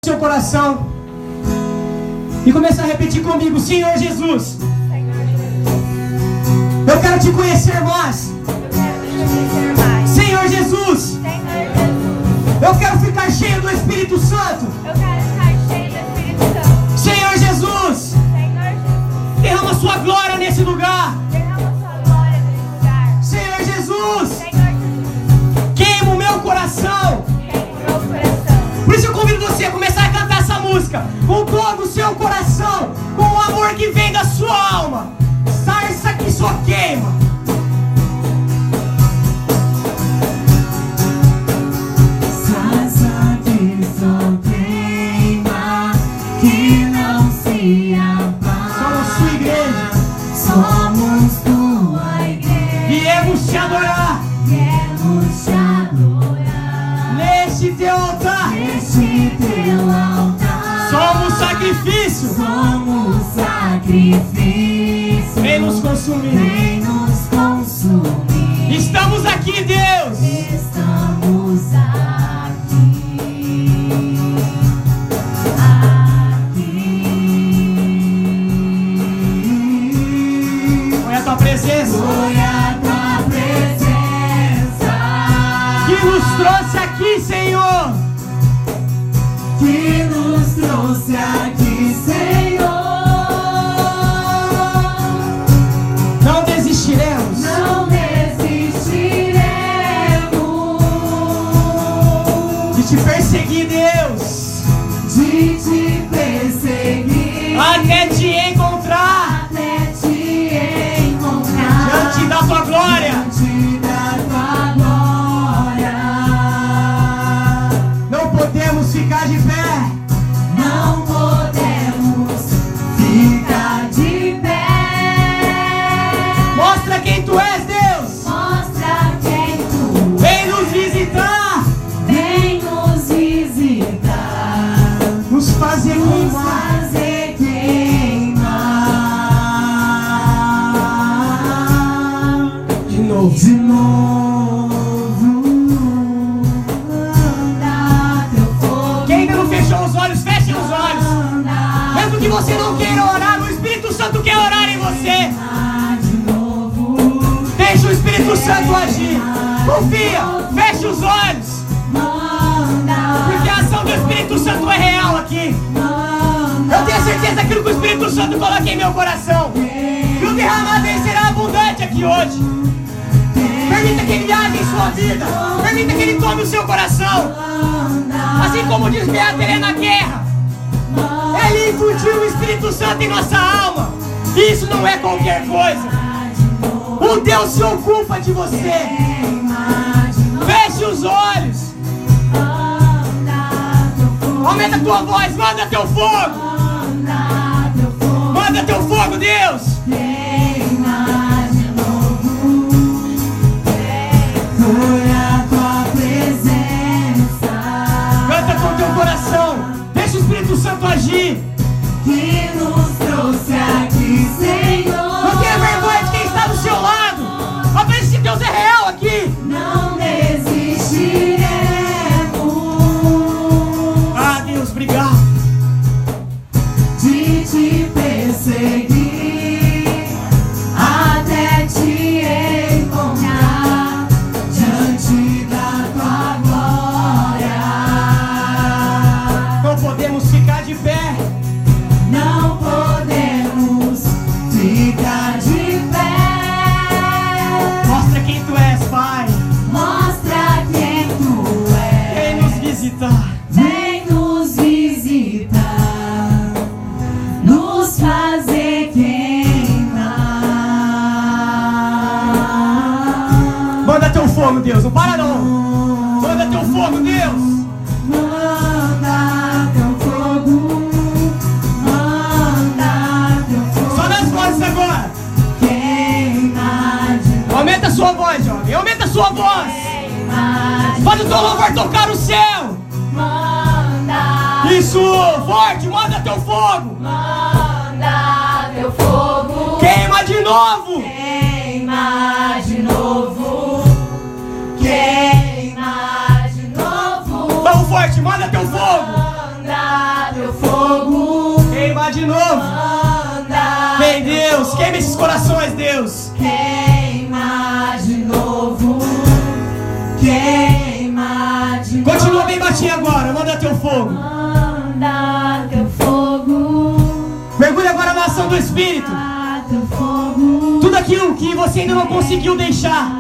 seu coração e começar a repetir comigo: Senhor Jesus, eu quero te conhecer mais. Senhor Jesus, eu quero ficar cheio do Espírito Santo. Senhor Jesus, derrama sua glória nesse lugar. Senhor Jesus, queima o meu coração. Por isso eu convido você a começar a cantar essa música com todo o seu coração, com o amor que vem da sua alma. Sarça que só queima. Sarça que só queima, que não se apaga. Somos sua igreja. Somos tua igreja. Viemos te adorar. Viemos te adorar. Neste teu altar. Neste teu altar. Somos sacrifício. Somos sacrifício. Vem nos consumir. Vem nos consumir. Estamos aqui, Deus. Estamos aqui. Foi a tua presença. Foi a tua presença Que nos trouxe aqui, Senhor. que nos trouxe aqui, Senhor. Não desistiremos. Não desistiremos De te perseguir, Deus. de te perseguir Até te encontrar. até te encontrar Diante da tua glória. diante da tua glória. Não podemos ficar de pé. Não podemos ficar de pé. Mostra quem tu és, Deus. Mostra quem tu Vem nos visitar. vem nos visitar, Nos fazer nos queimar. fazer queimar De novo. de novo. Anda teu fogo, Quem ainda não fechou os olhos, feche os olhos. anda Mesmo que você não queira orar, o Espírito Santo quer orar em você. de novo. Deixa o Espírito Santo agir. Confia, feche os olhos. Porque a ação do Espírito Santo é real aqui. Eu tenho certeza daquilo que o Espírito Santo coloca em meu coração. E o derramado dele será abundante aqui hoje. Permita que ele age em sua vida. Permita que ele tome o seu coração. Assim como diz Beatriz na guerra. Ele infundiu o Espírito Santo em nossa alma. E isso não é qualquer coisa. O Deus se ocupa de você. Feche os olhos. Aumenta a tua voz. Manda teu fogo. Manda teu fogo, Deus. Foi a tua presença Canta com teu coração. Deixa o Espírito Santo agir. que nos trouxe aqui, Senhor. Não tenha vergonha de quem está do seu lado. Apenas que Deus é real aqui. Não desistiremos Ah, Deus, obrigado. de te perseguir até te encontrar diante da tua glória. Não podemos ficar de pé. Não podemos ficar de pé. Mostra quem tu és, Pai. Mostra quem tu Vem és. nos visitar. Vem nos visitar, nos fazer queimar. Manda teu fogo, Deus. Não para não. Manda teu fogo, Deus. Manda teu fogo, manda teu fogo. Só nas vozes agora. Queima de novo, Aumenta a sua voz, jovem. Aumenta a sua voz. queima de Faz o teu louvor tocar o céu. manda, Isso, forte. Manda teu fogo. manda teu fogo. Queima de novo. Queima de novo, queima de novo. Vamos forte. Manda teu fogo. Manda de novo. Vem, Deus, queima esses corações, Deus. Queima de novo. Queima de novo. Continua bem baixinho agora, manda teu fogo. Manda teu fogo. Mergulha agora na ação do Espírito. Teu fogo. Tudo aquilo que você ainda não conseguiu deixar,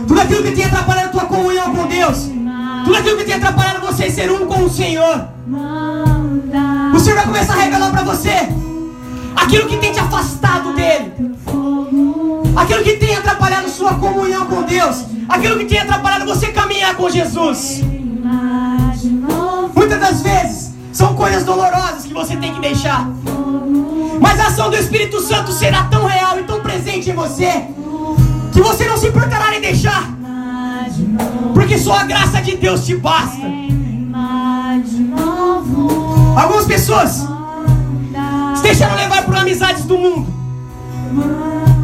tudo aquilo que tem atrapalhado a tua comunhão com Deus, tudo aquilo que tem atrapalhado você ser um com o Senhor, o Senhor vai começar a revelar para você aquilo que tem te afastado dele, aquilo que tem atrapalhado sua comunhão com Deus, aquilo que tem atrapalhado você caminhar com Jesus. Muitas das vezes são coisas dolorosas que você tem que deixar, mas a ação do Espírito Santo será tão real e tão presente em você que você não se importará em deixar, porque só a graça de Deus te basta. Algumas pessoas se deixaram levar por amizades do mundo,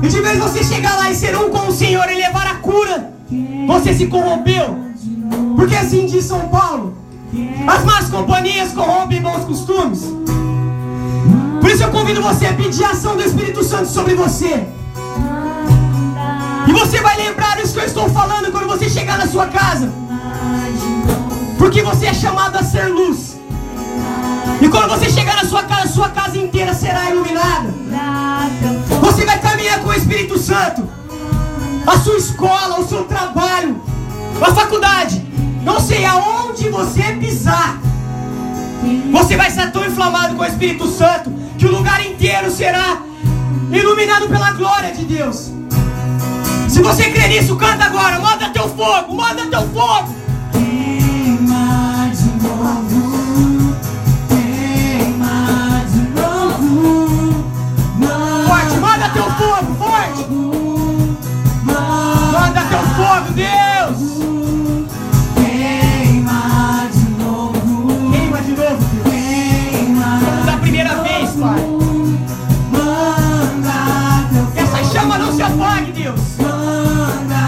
e de vez você chegar lá e ser um com o Senhor e levar a cura, você se corrompeu, porque assim diz São Paulo: as más companhias corrompem bons costumes. Por isso eu convido você a pedir a ação do Espírito Santo sobre você. E você vai lembrar isso que eu estou falando quando você chegar na sua casa, porque você é chamado a ser luz. E quando você chegar na sua casa inteira será iluminada. Você vai caminhar com o Espírito Santo. A sua escola, o seu trabalho, a faculdade, não sei aonde você pisar, você vai estar tão inflamado com o Espírito Santo que o lugar inteiro será iluminado pela glória de Deus. Se você crê nisso, canta agora. Manda teu fogo, manda teu fogo. Queima de novo. Queima de novo. Forte, manda teu fogo, forte. Manda teu fogo, Deus. Queima de novo. Queima de novo, Deus. Queima Da primeira vez, Pai. Manda teu fogo. Que essa chama não se apague, Deus. Manda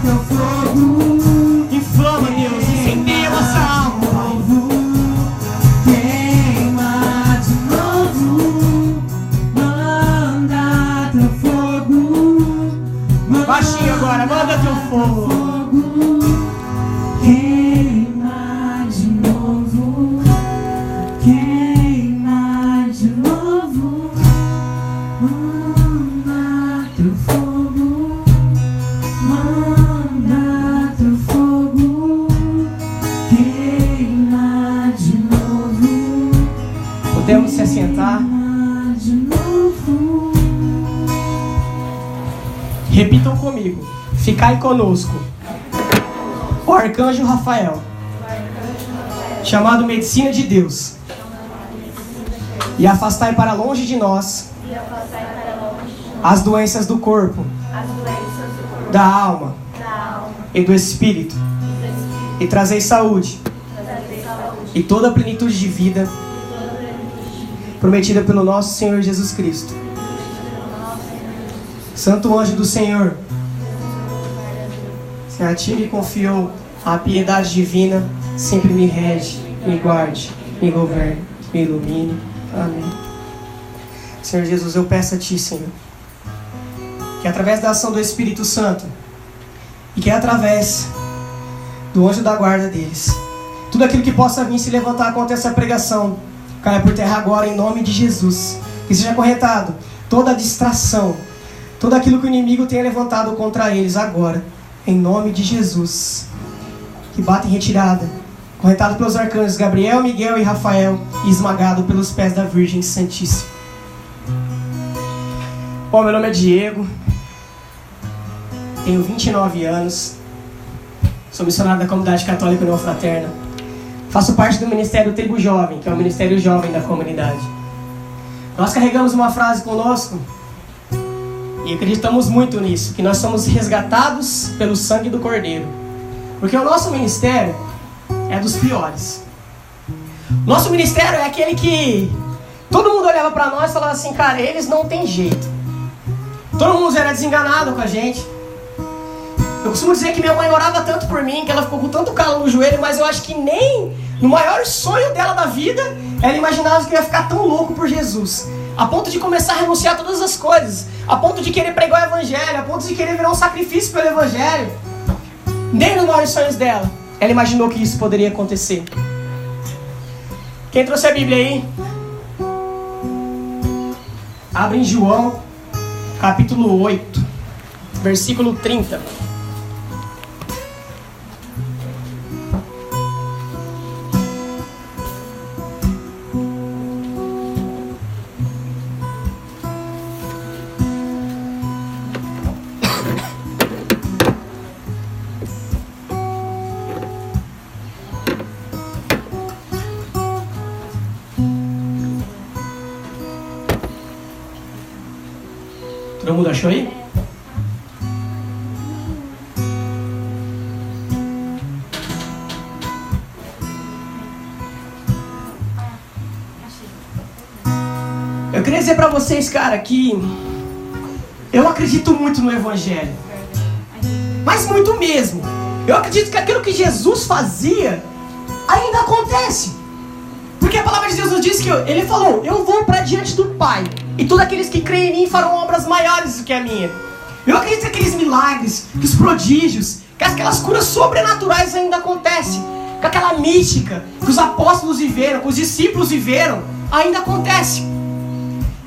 teu fogo. Inflama, Deus. Incendeia nossa alma, Pai. Queima de novo. Manda teu fogo. Baixinho agora, manda teu fogo. Queima de novo. Queima de novo. Manda teu fogo. Manda teu fogo. Queima de novo. Podemos se assentar. Queima de novo. Repitam comigo. Ficai conosco. O arcanjo Rafael, chamado Medicina de Deus, e afastai para longe de nós as doenças do corpo, da alma e do espírito, e trazei saúde e toda a plenitude de vida prometida pelo nosso Senhor Jesus Cristo. Santo anjo do Senhor, se a ti me confiou a piedade divina, sempre me rege, me guarde, me governe, me ilumine. Amém. Senhor Jesus, eu peço a ti, Senhor, que através da ação do Espírito Santo e que através do anjo da guarda deles, tudo aquilo que possa vir se levantar contra essa pregação caia por terra agora em nome de Jesus. Que seja corretado toda a distração, tudo aquilo que o inimigo tenha levantado contra eles agora, em nome de Jesus. Que bata em retirada, corretado pelos arcanjos Gabriel, Miguel e Rafael, e esmagado pelos pés da Virgem Santíssima. Bom, meu nome é Diego, tenho 29 anos, sou missionário da Comunidade Católica União Fraterna, faço parte do Ministério Tribo Jovem, que é o Ministério Jovem da comunidade. Nós carregamos uma frase conosco, e acreditamos muito nisso, que nós somos resgatados pelo sangue do Cordeiro. Porque o nosso ministério é dos piores. Nosso ministério é aquele que todo mundo olhava para nós e falava assim: cara, eles não tem jeito. Todo mundo era desenganado com a gente. Eu costumo dizer que minha mãe orava tanto por mim, que ela ficou com tanto calo no joelho, mas eu acho que nem No maior sonho dela da vida, ela imaginava que ia ficar tão louco por Jesus, a ponto de começar a renunciar a todas as coisas, a ponto de querer pregar o evangelho, a ponto de querer virar um sacrifício pelo evangelho. Nem nos maiores sonhos dela, ela imaginou que isso poderia acontecer. Quem trouxe a Bíblia aí? Abre em João, capítulo 8, versículo 30. Todo mundo achou aí? Eu queria dizer pra vocês, cara, que eu acredito muito no evangelho. Mas muito mesmo. Eu acredito que aquilo que Jesus fazia ainda acontece. Porque a palavra de Deus nos diz que Ele falou: eu vou para diante do Pai, e todos aqueles que creem em mim farão obras maiores do que a minha. Eu acredito que aqueles milagres, que os prodígios, que aquelas curas sobrenaturais ainda acontecem. Que aquela mística que os apóstolos viveram, que os discípulos viveram, ainda acontece.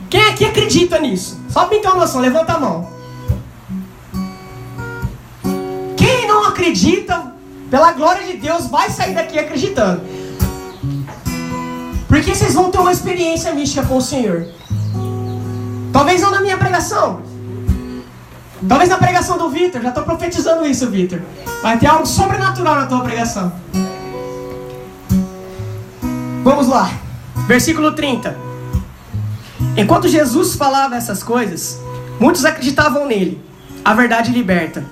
Quem aqui acredita nisso? Só para ter uma noção, levanta a mão. Quem não acredita, pela glória de Deus, vai sair daqui acreditando. Porque vocês vão ter uma experiência mística com o Senhor. Talvez não na minha pregação. Talvez na pregação do Vitor. Já estou profetizando isso, Vitor. Vai ter algo sobrenatural na tua pregação. Vamos lá. Versículo 30. Enquanto Jesus falava essas coisas, muitos acreditavam nele. A verdade liberta.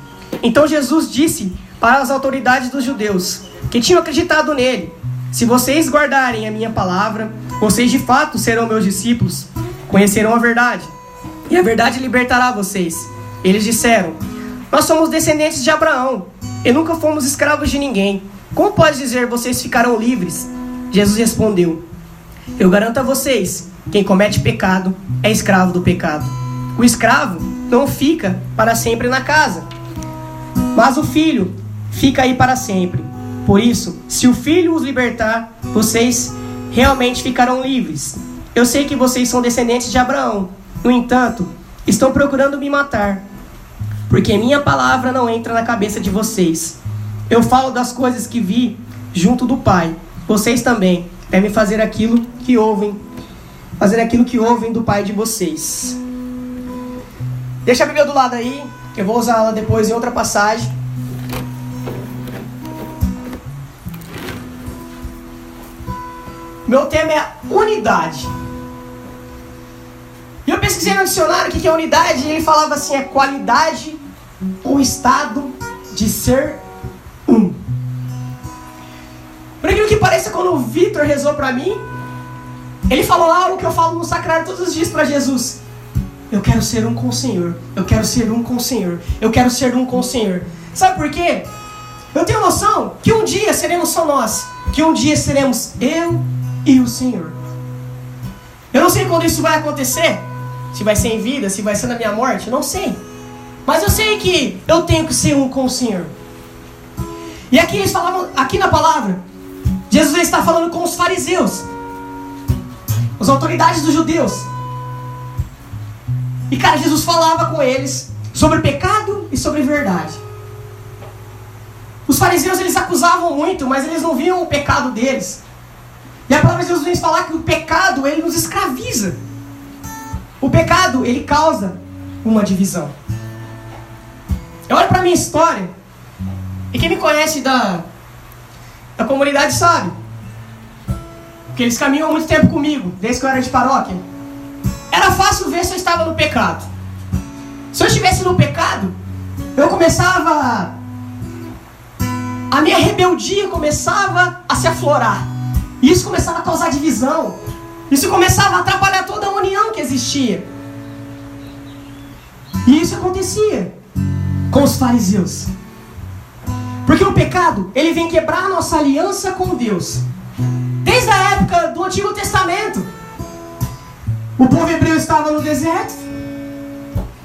Então Jesus disse para as autoridades dos judeus que tinham acreditado nele: se vocês guardarem a minha palavra, vocês de fato serão meus discípulos, conhecerão a verdade, e a verdade libertará vocês. Eles disseram: nós somos descendentes de Abraão, e nunca fomos escravos de ninguém. Como pode dizer vocês ficarão livres? Jesus respondeu: eu garanto a vocês, quem comete pecado é escravo do pecado. O escravo não fica para sempre na casa, mas o filho fica aí para sempre. Por isso, se o Filho os libertar, vocês realmente ficarão livres. Eu sei que vocês são descendentes de Abraão. No entanto, estão procurando me matar, porque minha palavra não entra na cabeça de vocês. Eu falo das coisas que vi junto do Pai. Vocês também devem fazer aquilo que ouvem do Pai de vocês. Deixa a Bíblia do lado aí, que eu vou usar ela depois em outra passagem. Meu tema é unidade. E eu pesquisei no dicionário o que é unidade, e ele falava assim: é qualidade ou estado de ser um. Por aquilo que pareça, quando o Vitor rezou para mim, ele falou algo que eu falo no sacrário todos os dias para Jesus: eu quero ser um com o Senhor, eu quero ser um com o Senhor, eu quero ser um com o Senhor. Sabe por quê? Eu tenho noção que um dia seremos só nós, que um dia seremos eu e o Senhor. Eu não sei quando isso vai acontecer, se vai ser em vida, se vai ser na minha morte, não sei. Mas eu sei que eu tenho que ser um com o Senhor. E aqui eles falavam, aqui na palavra, Jesus está falando com os fariseus, as autoridades dos judeus. E cara, Jesus falava com eles sobre pecado e sobre verdade. Os fariseus, eles acusavam muito, mas eles não viam o pecado deles. E a palavra de Deus vem falar que o pecado, ele nos escraviza. O pecado, ele causa uma divisão. Eu olho para a minha história, e quem me conhece da comunidade sabe, porque eles caminham há muito tempo comigo, desde que eu era de paróquia. Era fácil ver se eu estava no pecado. Se eu estivesse no pecado, eu começava... a minha rebeldia começava a se aflorar. E isso começava a causar divisão. Isso começava a atrapalhar toda a união que existia. E isso acontecia com os fariseus. Porque o pecado, ele vem quebrar a nossa aliança com Deus. Desde a época do Antigo Testamento, o povo hebreu estava no deserto.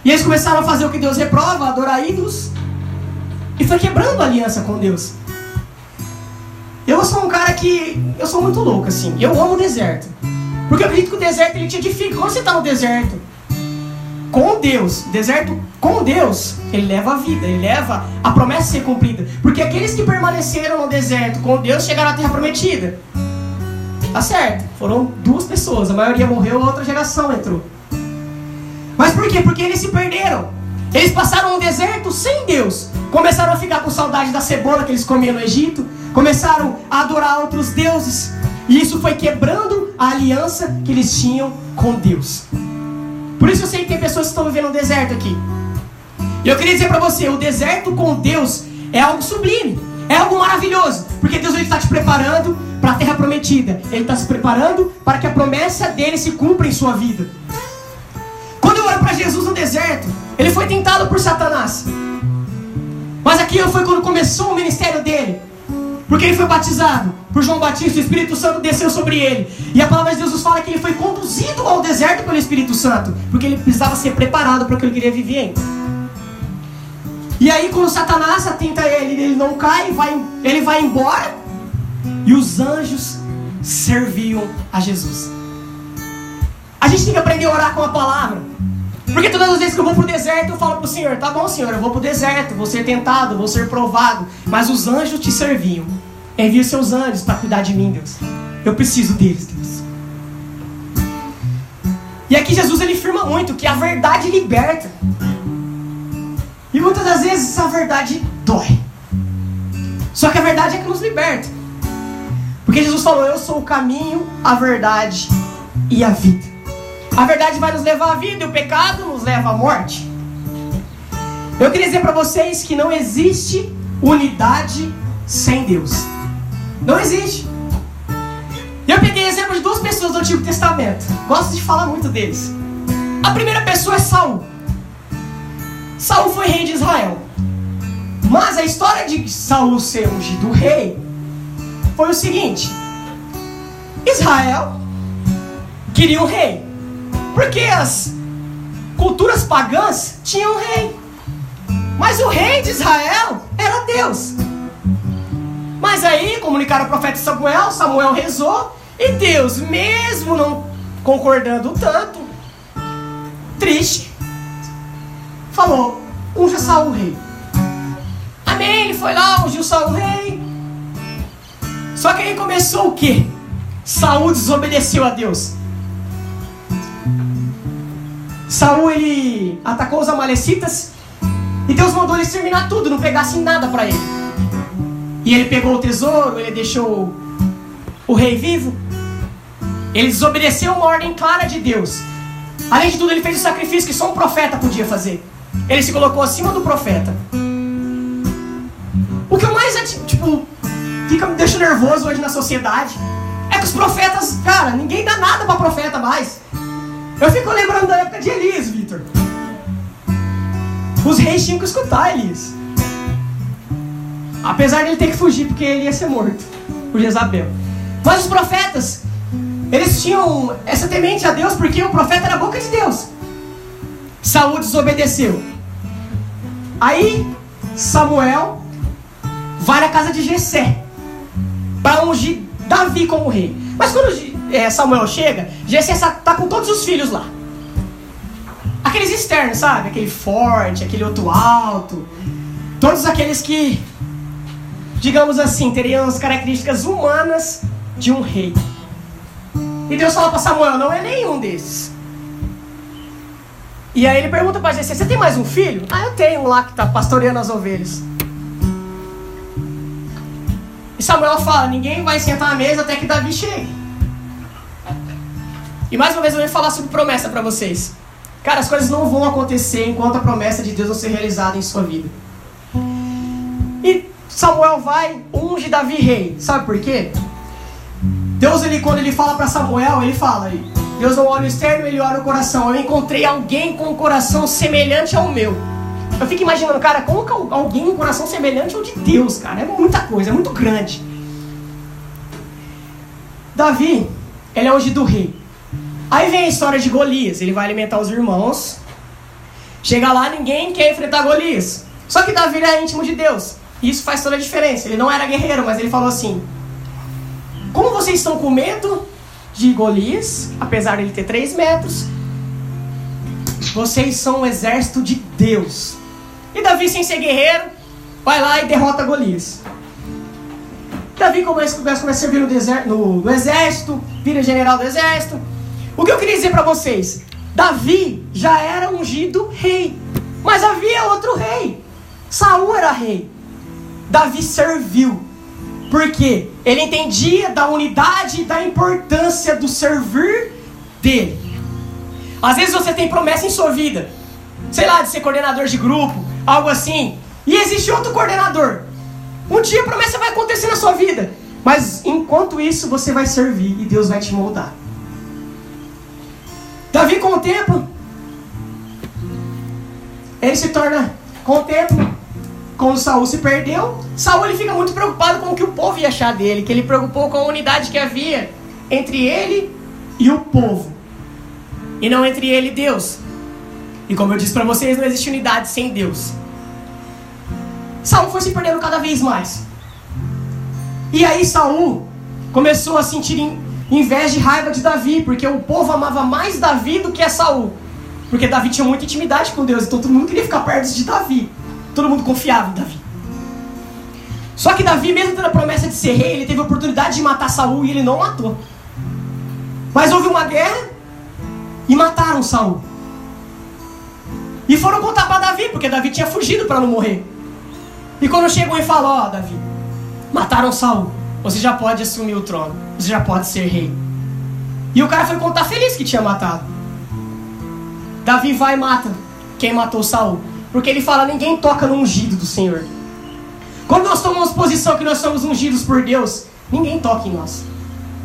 E eles começaram a fazer o que Deus reprova, adorar ídolos. E foi quebrando a aliança com Deus. Eu sou um cara que... eu sou muito louco, assim. Eu amo o deserto. Porque eu acredito que o deserto, ele te edifica. Quando você está no deserto com Deus, deserto com Deus, ele leva a vida, ele leva a promessa a ser cumprida. Porque aqueles que permaneceram no deserto com Deus chegaram à terra prometida. Tá certo, foram 2 pessoas, a maioria morreu, a outra geração entrou. Mas por quê? Porque eles se perderam. Eles passaram um deserto sem Deus. Começaram a ficar com saudade da cebola que eles comiam no Egito. Começaram a adorar outros deuses. E isso foi quebrando a aliança que eles tinham com Deus. Por isso eu sei que tem pessoas que estão vivendo um deserto aqui. E eu queria dizer para você, o deserto com Deus é algo sublime. É algo maravilhoso. Porque Deus está te preparando para a terra prometida. Ele está se preparando para que a promessa dele se cumpra em sua vida. Quando eu olho para Jesus no deserto, ele foi tentado por Satanás. Mas aquilo foi quando começou o ministério dele. Porque ele foi batizado por João Batista, o Espírito Santo desceu sobre ele. E a palavra de Deus nos fala que ele foi conduzido ao deserto pelo Espírito Santo. Porque ele precisava ser preparado para o que ele queria viver ainda. E aí quando Satanás atenta ele, ele não cai, ele vai embora. E os anjos serviam a Jesus. A gente tem que aprender a orar com a palavra. Porque todas as vezes que eu vou pro deserto, eu falo pro Senhor, tá bom, Senhor, eu vou pro deserto, vou ser tentado, vou ser provado. Mas os anjos te serviam. Envia os seus anjos para cuidar de mim, Deus. Eu preciso deles, Deus. E aqui Jesus, ele afirma muito que a verdade liberta. E muitas das vezes essa verdade dói. Só que a verdade é que nos liberta. Porque Jesus falou, eu sou o caminho, a verdade e a vida. A verdade vai nos levar à vida e o pecado nos leva à morte. Eu queria dizer para vocês que não existe unidade sem Deus. Não existe. E eu peguei exemplo de 2 pessoas do Antigo Testamento. Gosto de falar muito deles. A primeira pessoa é Saul. Saul foi rei de Israel. Mas a história de Saul ser ungido rei foi o seguinte. Israel queria um rei. Porque as culturas pagãs tinham um rei. Mas o rei de Israel era Deus. Mas aí comunicaram ao profeta Samuel. Samuel rezou. E Deus, mesmo não concordando tanto, triste, falou, unja Saul rei. Amém, ele foi lá, ungiu Saul rei. Só que aí começou o quê? Saul desobedeceu a Deus. Saul, ele atacou os amalecitas e Deus mandou ele exterminar tudo, não pegasse nada para ele. E ele pegou o tesouro, ele deixou o rei vivo. Ele desobedeceu uma ordem clara de Deus. Além de tudo, ele fez o sacrifício que só um profeta podia fazer. Ele se colocou acima do profeta. O que eu mais, fica me deixando nervoso hoje na sociedade é que os profetas, cara, ninguém dá nada para profeta mais. Eu fico lembrando da época de Elias, Vitor. Os reis tinham que escutar Elias. Apesar de ele ter que fugir porque ele ia ser morto por Jezabel. Mas os profetas, eles tinham essa temente a Deus porque o profeta era a boca de Deus. Saul desobedeceu. Aí Samuel vai na casa de Jessé para ungir Davi como rei. Mas quando Samuel chega, Jessé está com todos os filhos lá. Aqueles externos, sabe? Aquele forte, aquele outro alto. Todos aqueles que, digamos assim, teriam as características humanas de um rei. E Deus fala para Samuel, não é nenhum desses. E aí ele pergunta para Jessé, você tem mais um filho? Ah, eu tenho um lá que está pastoreando as ovelhas. E Samuel fala, ninguém vai sentar à mesa até que Davi chegue. E mais uma vez eu vou falar sobre promessa para vocês. Cara, as coisas não vão acontecer enquanto a promessa de Deus não ser realizada em sua vida. E Samuel vai, unge Davi rei. Sabe por quê? Deus, quando ele fala para Samuel, ele fala, Deus não olha o externo, ele olha o coração. Eu encontrei alguém com um coração semelhante ao meu. Eu fico imaginando, cara, como que alguém com um coração semelhante ao de Deus, cara? É muita coisa, é muito grande. Davi, ele é ungido rei. Aí vem a história de Golias. Ele vai alimentar os irmãos. Chega lá, ninguém quer enfrentar Golias. Só que Davi é íntimo de Deus. E isso faz toda a diferença. Ele não era guerreiro, mas ele falou assim: como vocês estão com medo de Golias, apesar de ele ter 3 metros, vocês são um exército de Deus. E Davi, sem ser guerreiro, vai lá e derrota Golias. Davi começa a servir no exército, vira general do exército. O que eu queria dizer para vocês: Davi já era ungido rei, mas havia outro rei. Saul era rei. Davi serviu, porque ele entendia da unidade e da importância do servir dele. Às vezes você tem promessa em sua vida, sei lá, de ser coordenador de grupo, algo assim, e existe outro coordenador. Um dia a promessa vai acontecer na sua vida, mas enquanto isso você vai servir e Deus vai te moldar. Davi, com o tempo, ele se torna, com o tempo, quando Saul se perdeu, Saul ele fica muito preocupado com o que o povo ia achar dele, que ele preocupou com a unidade que havia entre ele e o povo, e não entre ele e Deus. E como eu disse para vocês, não existe unidade sem Deus. Saul foi se perdendo cada vez mais. E aí Saul começou a sentir inveja e raiva de Davi, porque o povo amava mais Davi do que a Saul. Porque Davi tinha muita intimidade com Deus, então todo mundo queria ficar perto de Davi. Todo mundo confiava em Davi. Só que Davi, mesmo tendo a promessa de ser rei, ele teve a oportunidade de matar Saul e ele não matou. Mas houve uma guerra e mataram Saul. E foram contar para Davi, porque Davi tinha fugido para não morrer. E quando chegam e falam: ó, Davi, mataram Saul, você já pode assumir o trono, você já pode ser rei. E o cara foi contar feliz que tinha matado. Davi vai e mata quem matou Saul, porque ele fala: ninguém toca no ungido do Senhor. Quando nós tomamos posição que nós somos ungidos por Deus, ninguém toca em nós.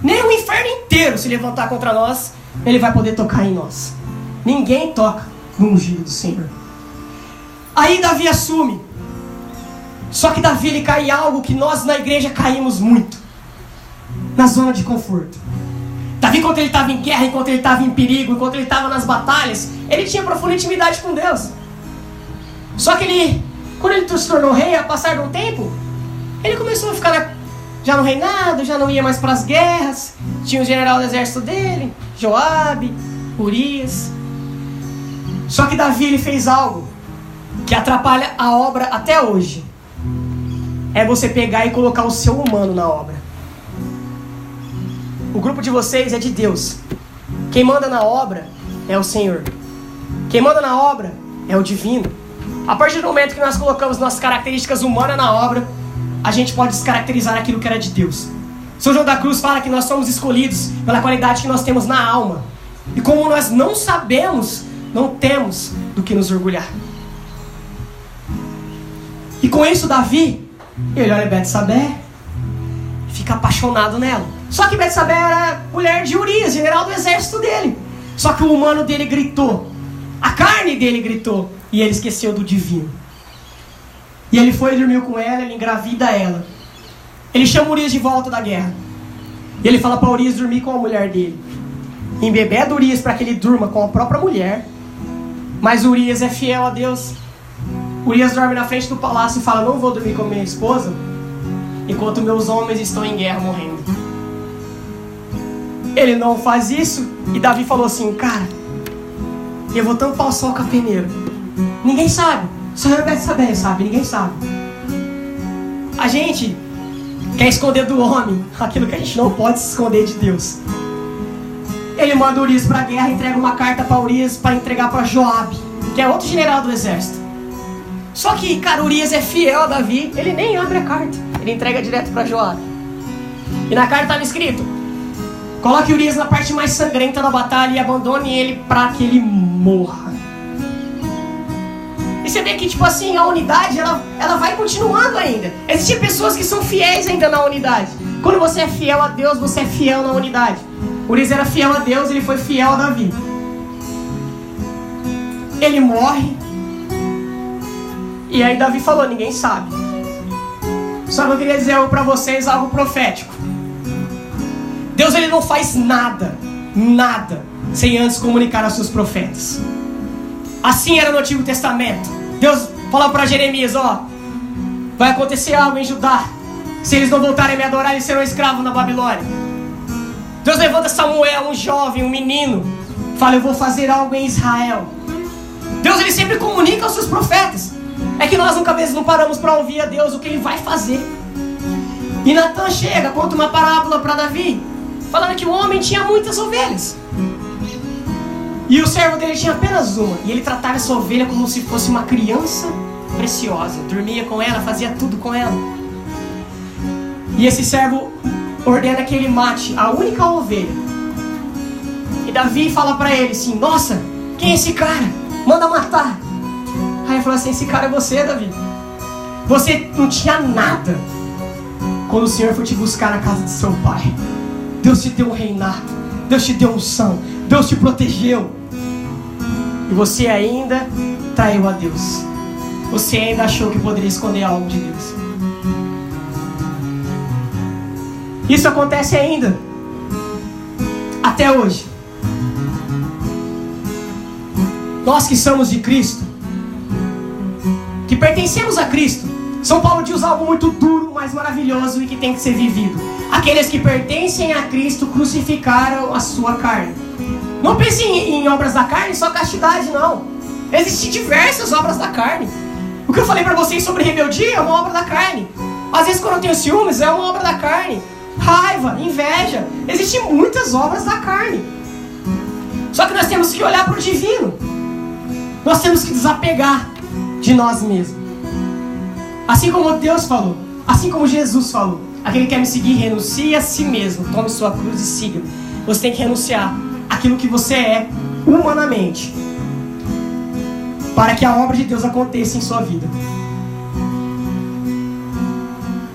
Nem o inferno inteiro se levantar contra nós, ele vai poder tocar em nós. Ninguém toca no ungido do Senhor. Aí Davi assume. Só que Davi, ele cai em algo que nós na igreja caímos muito: na zona de conforto. Davi, enquanto ele estava em guerra, enquanto ele estava em perigo, enquanto ele estava nas batalhas, ele tinha profunda intimidade com Deus. Só que ele, quando ele se tornou rei, a passar de um tempo, ele começou a ficar já no reinado, já não ia mais para as guerras. Tinha o general do exército dele, Joabe, Urias. Só que Davi, ele fez algo que atrapalha a obra até hoje. É você pegar e colocar o seu humano na obra. O grupo de vocês é de Deus. Quem manda na obra é o Senhor. Quem manda na obra é o divino. A partir do momento que nós colocamos nossas características humanas na obra, a gente pode descaracterizar aquilo que era de Deus. São João da Cruz fala que nós somos escolhidos pela qualidade que nós temos na alma. E como nós não sabemos, não temos do que nos orgulhar. E com isso Davi, ele olha Betsabé, fica apaixonado nela. Só que Betsabé era mulher de Urias, general do exército dele. Só que o humano dele gritou, a carne dele gritou, e ele esqueceu do divino. E ele foi e dormiu com ela, ele engravida ela. Ele chama Urias de volta da guerra. E ele fala para Urias dormir com a mulher dele. Embebeda Urias para que ele durma com a própria mulher. Mas Urias é fiel a Deus. Urias dorme na frente do palácio e fala: não vou dormir com minha esposa enquanto meus homens estão em guerra morrendo. Ele não faz isso. E Davi falou assim: cara, eu vou tampar o sol com a peneira. Ninguém sabe. Só eu e Betsabé sabe, ninguém sabe. A gente quer esconder do homem aquilo que a gente não pode se esconder de Deus. Ele manda Urias para a guerra, entrega uma carta para Urias para entregar para Joabe, que é outro general do exército. Só que, cara, Urias é fiel a Davi, ele nem abre a carta, ele entrega direto para Joabe. E na carta estava escrito: coloque Urias na parte mais sangrenta da batalha e abandone ele para que ele morra. E você vê que, tipo assim, a unidade, ela vai continuando ainda. Existem pessoas que são fiéis ainda na unidade. Quando você é fiel a Deus, você é fiel na unidade. Urias era fiel a Deus, ele foi fiel a Davi. Ele morre. E aí Davi falou: ninguém sabe. Só que eu queria dizer pra vocês algo profético. Deus ele não faz nada sem antes comunicar aos seus profetas. Assim era no Antigo Testamento. Deus fala para Jeremias, ó, vai acontecer algo em Judá. Se eles não voltarem a me adorar, eles serão escravos na Babilônia. Deus levanta Samuel, um jovem, um menino, fala, eu vou fazer algo em Israel. Deus ele sempre comunica aos seus profetas. É que nós nunca vezes não paramos para ouvir a Deus o que ele vai fazer. E Natan chega, conta uma parábola para Davi, falando que o homem tinha muitas ovelhas e o servo dele tinha apenas uma. E ele tratava essa ovelha como se fosse uma criança preciosa. Dormia com ela, fazia tudo com ela. E esse servo ordena que ele mate a única ovelha. E Davi fala para ele assim, nossa, quem é esse cara? Manda matar. Aí ele falou assim, esse cara é você, Davi. Você não tinha nada quando o Senhor foi te buscar na casa de seu pai. Deus te deu um reinado, Deus te deu unção, Deus te protegeu. E você ainda traiu a Deus. Você ainda achou que poderia esconder algo de Deus. Isso acontece ainda até hoje. Nós que somos de Cristo, que pertencemos a Cristo, São Paulo diz algo muito duro, mas maravilhoso e que tem que ser vivido. Aqueles que pertencem a Cristo crucificaram a sua carne. Não pense em obras da carne, só castidade, não. Existem diversas obras da carne. O que eu falei para vocês sobre rebeldia é uma obra da carne. Às vezes quando eu tenho ciúmes é uma obra da carne. Raiva, inveja, existem muitas obras da carne. Só que nós temos que olhar para o divino. Nós temos que desapegar de nós mesmos. Assim como Deus falou, assim como Jesus falou, aquele que quer me seguir, renuncie a si mesmo, tome sua cruz e siga-me. Você tem que renunciar àquilo que você é humanamente, para que a obra de Deus aconteça em sua vida.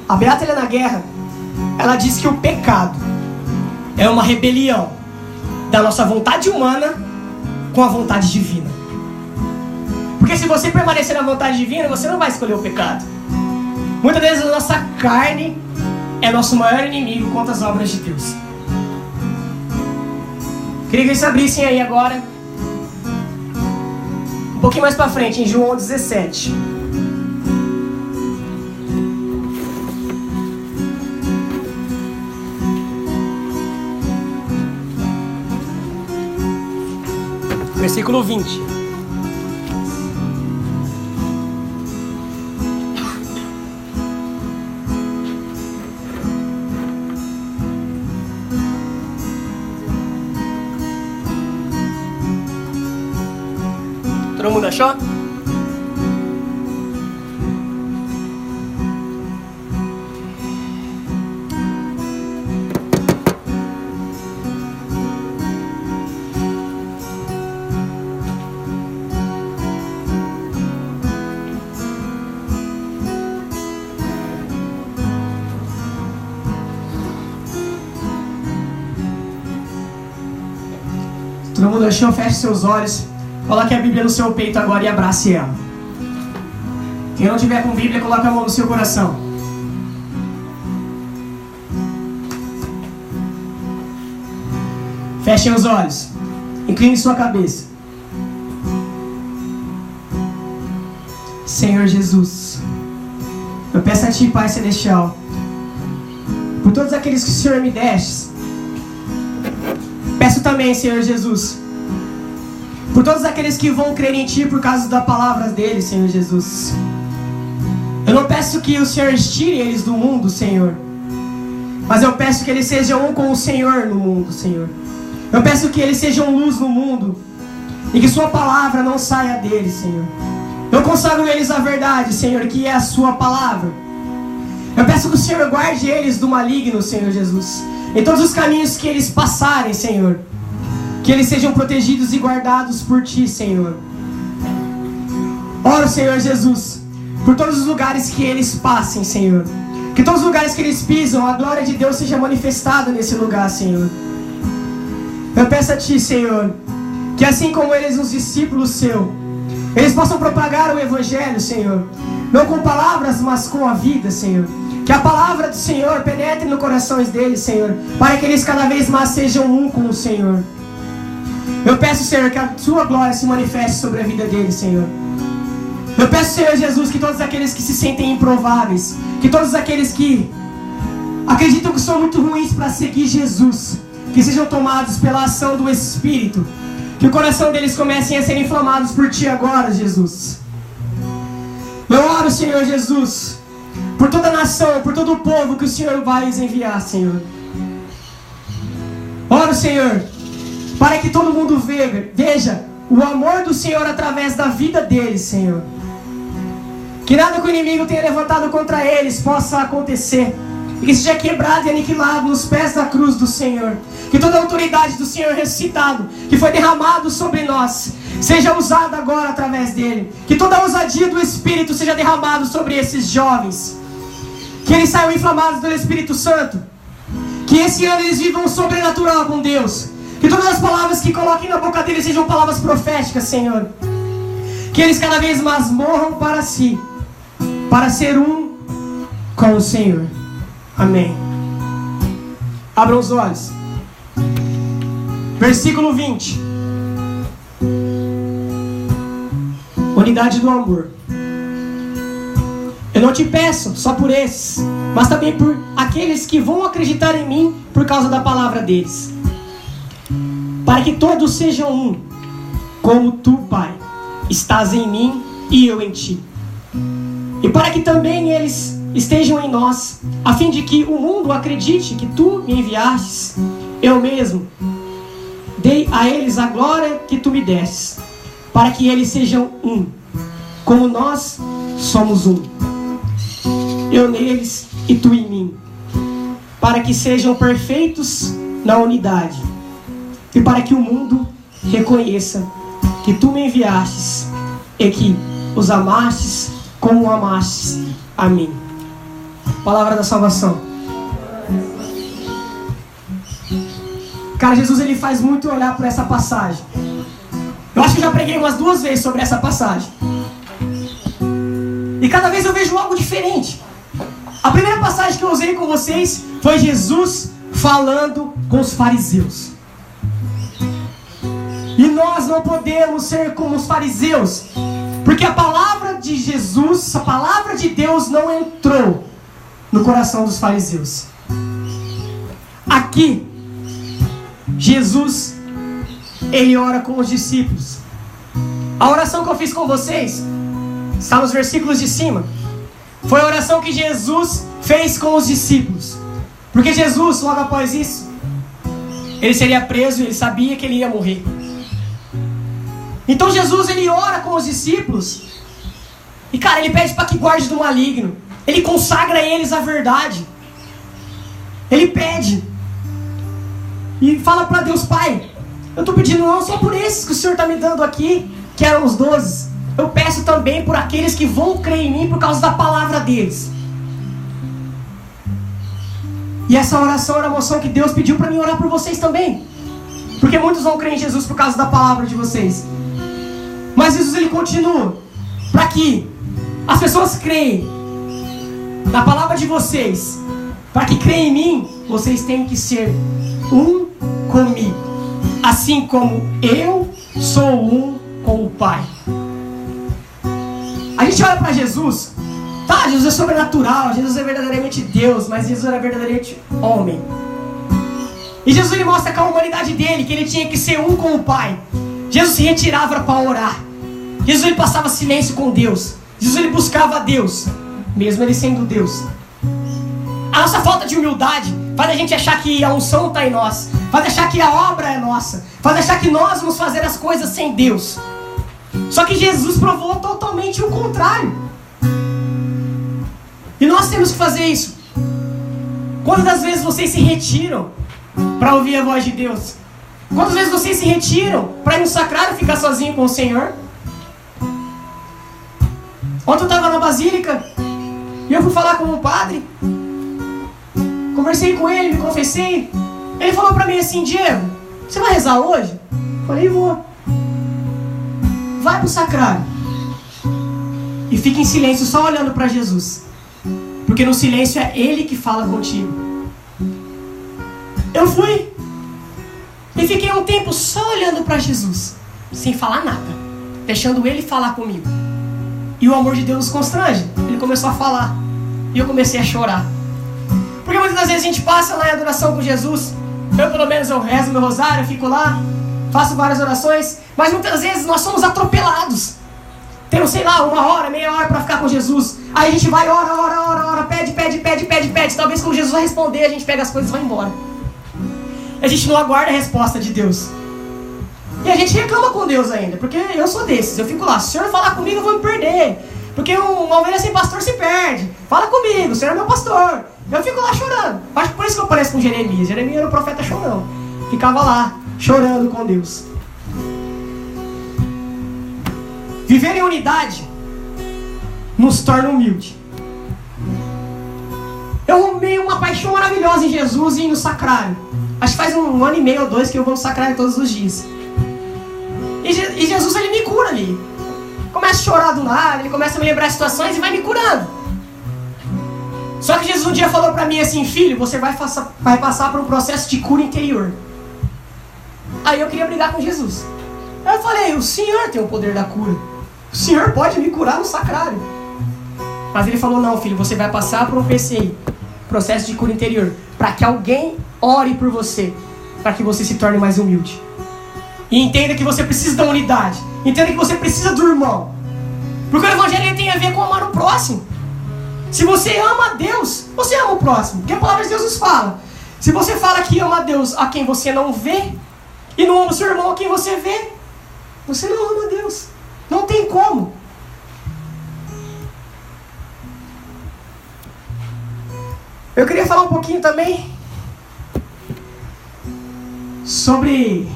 A Beata Helena Guerra, ela diz que o pecado é uma rebelião da nossa vontade humana com a vontade divina. Porque se você permanecer na vontade divina, você não vai escolher o pecado. Muitas vezes a nossa carne é nosso maior inimigo contra as obras de Deus. Queria que eles abrissem aí agora, um pouquinho mais para frente, em João 17. Versículo 20. Todo mundo achou? Todo mundo achou? Feche seus olhos. Coloque a Bíblia no seu peito agora e abrace ela. Quem não tiver com Bíblia, coloque a mão no seu coração. Fechem os olhos. Incline sua cabeça. Senhor Jesus, eu peço a Ti, Pai Celestial, por todos aqueles que o Senhor me deste. Peço também, Senhor Jesus, por todos aqueles que vão crer em Ti por causa das palavras dele, Senhor Jesus. Eu não peço que o Senhor tire eles do mundo, Senhor, mas eu peço que eles sejam um com o Senhor no mundo, Senhor. Eu peço que eles sejam luz no mundo e que Sua palavra não saia deles, Senhor. Eu consagro eles à verdade, Senhor, que é a Sua palavra. Eu peço que o Senhor guarde eles do maligno, Senhor Jesus, em todos os caminhos que eles passarem, Senhor. Que eles sejam protegidos e guardados por Ti, Senhor. Oro, Senhor Jesus, por todos os lugares que eles passem, Senhor. Que todos os lugares que eles pisam, a glória de Deus seja manifestada nesse lugar, Senhor. Eu peço a Ti, Senhor, que assim como eles, os discípulos Seus, eles possam propagar o Evangelho, Senhor, não com palavras, mas com a vida, Senhor. Que a palavra do Senhor penetre no corações deles, Senhor, para que eles cada vez mais sejam um com o Senhor. Eu peço, Senhor, que a Sua glória se manifeste sobre a vida deles, Senhor. Eu peço, Senhor Jesus, que todos aqueles que se sentem improváveis, que todos aqueles que acreditam que são muito ruins para seguir Jesus, que sejam tomados pela ação do Espírito, que o coração deles comecem a ser inflamados por Ti agora, Jesus. Eu oro, Senhor Jesus, por toda a nação, por todo o povo que o Senhor vai enviar, Senhor. Oro, Senhor, para que todo mundo veja o amor do Senhor através da vida deles, Senhor. Que nada que o inimigo tenha levantado contra eles possa acontecer, e que seja quebrado e aniquilado nos pés da cruz do Senhor. Que toda a autoridade do Senhor ressuscitado, que foi derramado sobre nós, seja usada agora através dele. Que toda a ousadia do Espírito seja derramado sobre esses jovens. Que eles saiam inflamados pelo Espírito Santo. Que esse ano eles vivam o sobrenatural com Deus. Que todas as palavras que coloquem na boca deles sejam palavras proféticas, Senhor. Que eles cada vez mais morram para si, para ser um com o Senhor. Amém. Abram os olhos. Versículo 20. Unidade do amor. Eu não te peço só por esses, mas também por aqueles que vão acreditar em mim por causa da palavra deles. Para que todos sejam um, como tu, Pai, estás em mim e eu em ti. E para que também eles estejam em nós, a fim de que o mundo acredite que tu me enviastes, eu mesmo dei a eles a glória que tu me destes, para que eles sejam um, como nós somos um. Eu neles e tu em mim, para que sejam perfeitos na unidade, e para que o mundo reconheça que tu me enviastes e que os amastes como amastes a mim. Palavra da salvação. Cara, Jesus ele faz muito olhar por essa passagem. Eu acho que eu já preguei umas 2 vezes sobre essa passagem. E cada vez eu vejo algo diferente. A primeira passagem que eu usei com vocês foi Jesus falando com os fariseus. E nós não podemos ser como os fariseus, porque a palavra de Jesus, a palavra de Deus não entrou no coração dos fariseus. Aqui, Jesus, ele ora com os discípulos. A oração que eu fiz com vocês está nos versículos de cima. Foi a oração que Jesus fez com os discípulos. Porque Jesus, logo após isso, ele seria preso e ele sabia que ele ia morrer. Então Jesus, ele ora com os discípulos. E cara, ele pede para que guarde do maligno. Ele consagra a eles a verdade. Ele pede. E fala para Deus: Pai, eu estou pedindo não só por esses que o Senhor está me dando aqui, que eram os 12. Eu peço também por aqueles que vão crer em mim por causa da palavra deles. E essa oração era a oração que Deus pediu para mim orar por vocês também. Porque muitos vão crer em Jesus por causa da palavra de vocês. Mas Jesus ele continua. Para que as pessoas creem na palavra de vocês, para que creem em mim, vocês têm que ser um comigo, assim como eu sou um com o Pai. A gente olha para Jesus, tá, Jesus é sobrenatural, Jesus é verdadeiramente Deus, mas Jesus era verdadeiramente homem. E Jesus ele mostra com a humanidade dele que ele tinha que ser um com o Pai. Jesus se retirava para orar. Jesus ele passava silêncio com Deus. Jesus ele buscava a Deus, mesmo ele sendo Deus. A nossa falta de humildade faz a gente achar que a unção está em nós, faz achar que a obra é nossa, faz achar que nós vamos fazer as coisas sem Deus. Só que Jesus provou totalmente o contrário. E nós temos que fazer isso. Quantas vezes vocês se retiram para ouvir a voz de Deus? Quantas vezes vocês se retiram para ir no sacrário ficar sozinho com o Senhor? Ontem eu estava na Basílica e eu fui falar com o padre. Conversei com ele, me confessei. Ele falou para mim assim: Diego, você vai rezar hoje? Eu falei: vou. Vai pro sacrário e fica em silêncio só olhando para Jesus. Porque no silêncio é Ele que fala contigo. Eu fui e fiquei um tempo só olhando para Jesus, sem falar nada, deixando Ele falar comigo. E o amor de Deus nos constrange. Ele começou a falar e eu comecei a chorar. Porque muitas das vezes a gente passa lá em adoração com Jesus. Eu pelo menos eu rezo meu rosário, eu fico lá, faço várias orações, mas muitas vezes nós somos atropelados. Temos, sei lá, 1 hora, meia hora para ficar com Jesus. Aí a gente vai, ora, pede. Talvez quando Jesus vai responder, a gente pega as coisas e vai embora. A gente não aguarda a resposta de Deus. E a gente reclama com Deus ainda, porque eu sou desses. Eu fico lá, se o Senhor falar comigo, eu vou me perder. Porque uma ovelha sem pastor se perde. Fala comigo, o Senhor é meu pastor. Eu fico lá chorando. Acho que por isso que eu pareço com Jeremias. Jeremias era o profeta chorão. Ficava lá, chorando com Deus. Viver em unidade nos torna humilde. Eu arrumei uma paixão maravilhosa em Jesus e no sacrário. Acho que faz 1 ano e meio ou 2 que eu vou no sacrário todos os dias. E Jesus, ele me cura ali. Começa a chorar do nada, ele começa a me lembrar situações e vai me curando. Só que Jesus um dia falou pra mim assim: filho, você vai passar por um processo de cura interior. Aí eu queria brigar com Jesus. Aí eu falei: o Senhor tem o poder da cura. O Senhor pode me curar no sacrário. Mas ele falou: não, filho, você vai passar por um PCI, processo de cura interior, para que alguém ore por você, para que você se torne mais humilde. E entenda que você precisa da unidade. Entenda que você precisa do irmão. Porque o evangelho tem a ver com amar o próximo. Se você ama a Deus, você ama o próximo. Porque a palavra de Deus nos fala. Se você fala que ama a Deus a quem você não vê, e não ama o seu irmão a quem você vê, você não ama a Deus. Não tem como. Eu queria falar um pouquinho também sobre...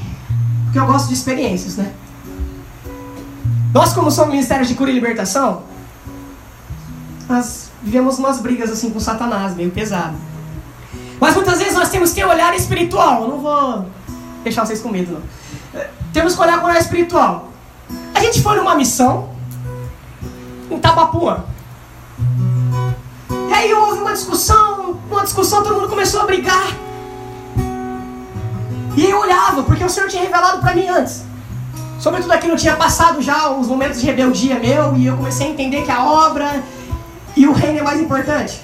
porque eu gosto de experiências, né? Nós, como somos Ministério de Cura e Libertação, nós vivemos umas brigas assim com Satanás, meio pesado. Mas muitas vezes nós temos que ter um olhar espiritual. Eu não vou deixar vocês com medo, não. Temos que olhar com o olhar espiritual. A gente foi numa missão em Tabapuã. E aí houve uma discussão, todo mundo começou a brigar. E eu olhava, porque o Senhor tinha revelado para mim antes. Sobre tudo aquilo tinha passado já os momentos de rebeldia meu, e eu comecei a entender que a obra e o reino é mais importante.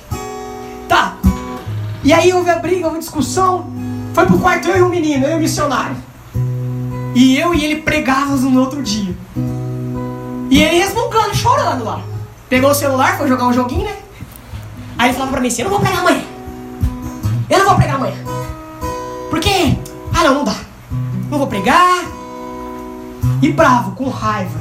Tá. E aí houve a briga, houve a discussão. Foi pro quarto eu e o menino, eu e o missionário. E eu e ele pregávamos no outro dia. E ele resmungando, chorando lá. Pegou o celular, foi jogar um joguinho, né? Aí ele falava pra mim assim: eu não vou pregar amanhã. Eu não vou pregar amanhã. Por quê? Ah, não dá. Não vou pregar. E bravo, com raiva.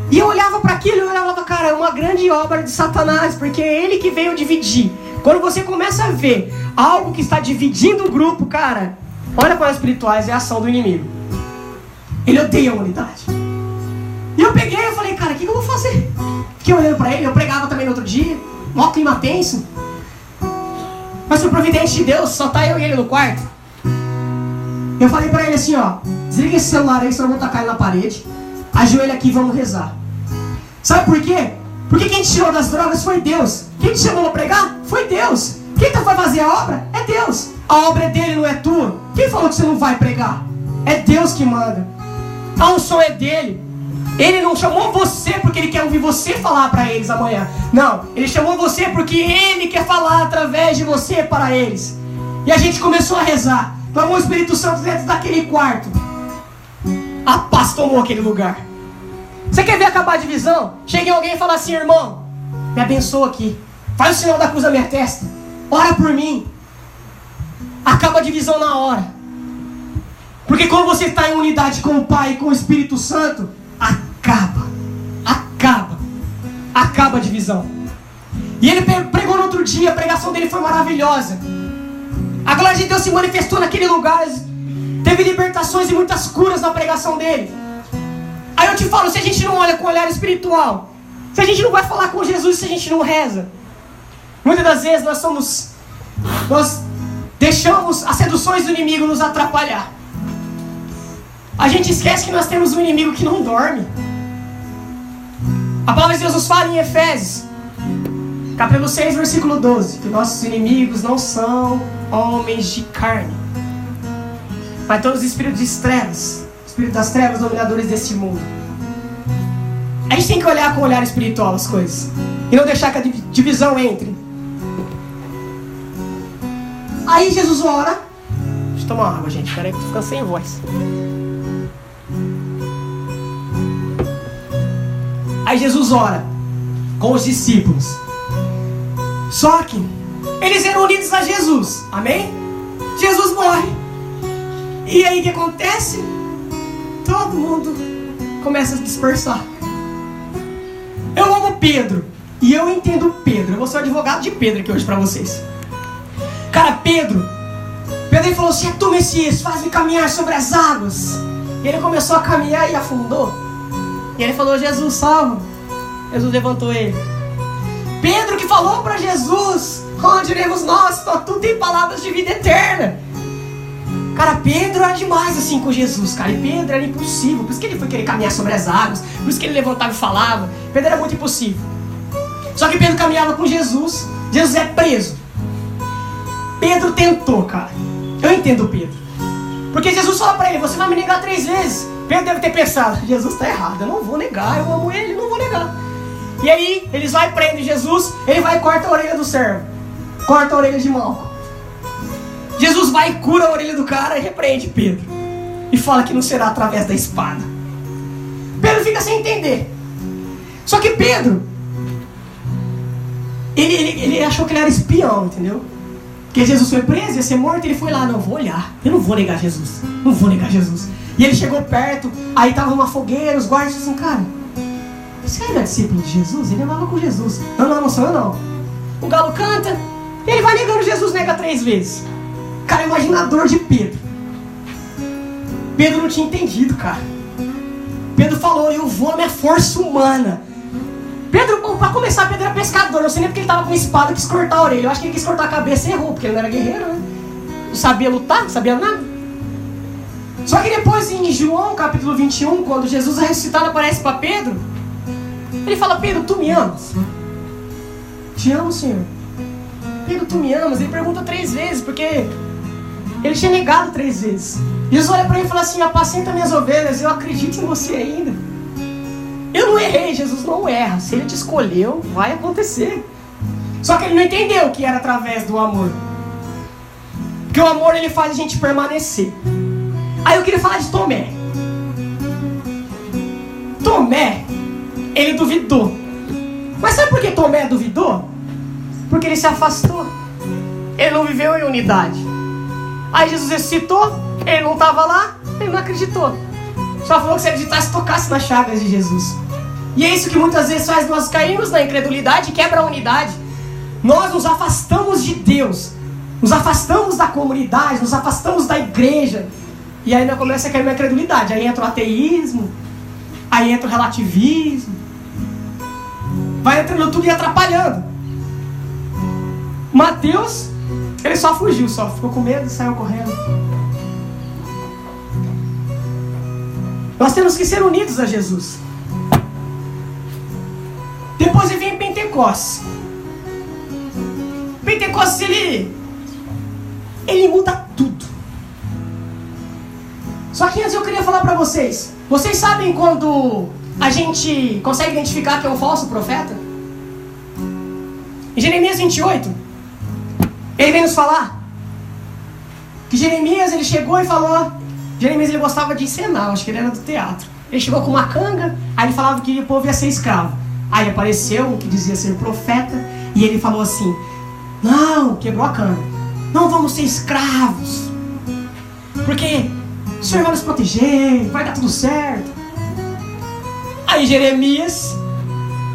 E eu olhava para aquilo e eu olhava, cara, é uma grande obra de Satanás, porque é ele que veio dividir. Quando você começa a ver algo que está dividindo o grupo, cara, olha para os espirituais, é a ação do inimigo. Ele odeia a unidade. E eu peguei e falei: cara, o que eu vou fazer? Fiquei olhando para ele, eu pregava também no outro dia, mó clima tenso. Mas foi providente de Deus, só tá eu e ele no quarto. Eu falei pra ele assim: ó, desliga esse celular aí, senão eu vou tacar ele na parede. Ajoelha aqui e vamos rezar. Sabe por quê? Porque quem te tirou das drogas foi Deus. Quem te chamou a pregar foi Deus. Quem vai fazer a obra é Deus. A obra é dele, não é tua. Quem falou que você não vai pregar? É Deus que manda. A unção é dele. Ele não chamou você porque ele quer ouvir você falar para eles amanhã. Não, ele chamou você porque ele quer falar através de você para eles. E a gente começou a rezar. Clamou o Espírito Santo dentro daquele quarto. A paz tomou aquele lugar. Você quer ver acabar a divisão? Chega em alguém e fala assim: irmão, me abençoa aqui. Faz o sinal da cruz na minha testa. Ora por mim. Acaba a divisão na hora. Porque quando você está em unidade com o Pai e com o Espírito Santo, acaba a divisão. E ele pregou no outro dia, a pregação dele foi maravilhosa. A glória de Deus se manifestou naquele lugar. Teve libertações e muitas curas na pregação dele. Aí eu te falo, se a gente não olha com o olhar espiritual, se a gente não vai falar com Jesus, se a gente não reza, muitas das vezes nós deixamos as seduções do inimigo nos atrapalhar. A gente esquece que nós temos um inimigo que não dorme. A palavra de Deus nos fala em Efésios, capítulo 6, versículo 12, que nossos inimigos não são homens de carne, mas todos os espíritos de trevas, espíritos das trevas, dominadores deste mundo. A gente tem que olhar com o olhar espiritual as coisas e não deixar que a divisão entre. Aí Jesus ora. Deixa eu tomar uma água, gente. Peraí que eu tô ficando sem voz. Aí Jesus ora com os discípulos. Só que eles eram unidos a Jesus. Amém? Jesus morre. E aí o que acontece? Todo mundo começa a se dispersar. Eu amo Pedro. E eu entendo Pedro. Eu vou ser o advogado de Pedro aqui hoje pra vocês. Cara, Pedro ele falou assim: é tu, Messias, faz-me caminhar sobre as águas. E ele começou a caminhar e afundou. E ele falou: Jesus, salva. Jesus levantou ele. Pedro que falou para Jesus: onde iremos nós? Tu tem palavras de vida eterna. Cara, Pedro era demais assim com Jesus, cara. E Pedro era impossível. Por isso que ele foi querer caminhar sobre as águas. Por isso que ele levantava e falava. Pedro era muito impossível. Só que Pedro caminhava com Jesus. Jesus é preso. Pedro tentou, cara. Eu entendo Pedro. Porque Jesus fala pra ele: você vai me negar 3 vezes. Pedro deve ter pensado: Jesus tá errado, eu não vou negar, eu amo ele, não vou negar. E aí, eles vão e prendem Jesus. Ele vai e corta a orelha do servo. Corta a orelha de Malco. Jesus vai e cura a orelha do cara e repreende Pedro. E fala que não será através da espada. Pedro fica sem entender. Só que Pedro, ele achou que ele era espião, entendeu? Porque Jesus foi preso, ia ser morto, ele foi lá: não, vou olhar, eu não vou negar Jesus. Não vou negar Jesus. E ele chegou perto, aí tava uma fogueira, os guardas disseram: cara, você não é discípulo de Jesus? Ele andava com Jesus. Não sou eu não. O galo canta, ele vai negando Jesus, nega 3 vezes. Cara, imagina a dor de Pedro. Pedro não tinha entendido, cara. Pedro falou: eu vou na minha força humana. Pedro, pra começar, Pedro era pescador. Não sei nem porque ele tava com uma espada e quis cortar a orelha. Eu acho que ele quis cortar a cabeça e errou, porque ele não era guerreiro, né? Não sabia lutar, não sabia nada. Só que depois em João capítulo 21, quando Jesus ressuscitado aparece para Pedro, ele fala: Pedro, tu me amas? Te amo, Senhor. Pedro, tu me amas? Ele pergunta 3 vezes, porque ele tinha negado 3 vezes. Jesus olha para ele e fala assim: apacenta minhas ovelhas, eu acredito em você ainda. Eu não errei, Jesus não erra. Se ele te escolheu, vai acontecer. Só que ele não entendeu que era através do amor. Porque o amor, ele faz a gente permanecer. Aí eu queria falar de Tomé. Tomé, ele duvidou. Mas sabe por que Tomé duvidou? Porque ele se afastou. Ele não viveu em unidade. Aí Jesus ressuscitou, ele não estava lá, ele não acreditou. Só falou que se acreditasse, tocasse nas chagas de Jesus. E é isso que muitas vezes faz nós cairmos na incredulidade e quebra a unidade. Nós nos afastamos de Deus, nos afastamos da comunidade, nos afastamos da igreja. E aí nós começamos a cair na incredulidade. Aí entra o ateísmo, aí entra o relativismo. Vai entrando tudo e atrapalhando. Mateus, ele só fugiu, só ficou com medo e saiu correndo. Nós temos que ser unidos a Jesus. Depois vem Pentecostes. Pentecostes, ele muda tudo. Só que antes eu queria falar para vocês. Vocês sabem quando a gente consegue identificar que é um falso profeta? Em Jeremias 28, ele vem nos falar que Jeremias, ele chegou e falou. Jeremias, ele gostava de encenar, acho que ele era do teatro. Ele chegou com uma canga, aí ele falava que o povo ia ser escravo. Aí apareceu um que dizia ser profeta, e ele falou assim: não, quebrou a canga, não vamos ser escravos, porque o Senhor vai nos proteger, vai dar tudo certo. Aí Jeremias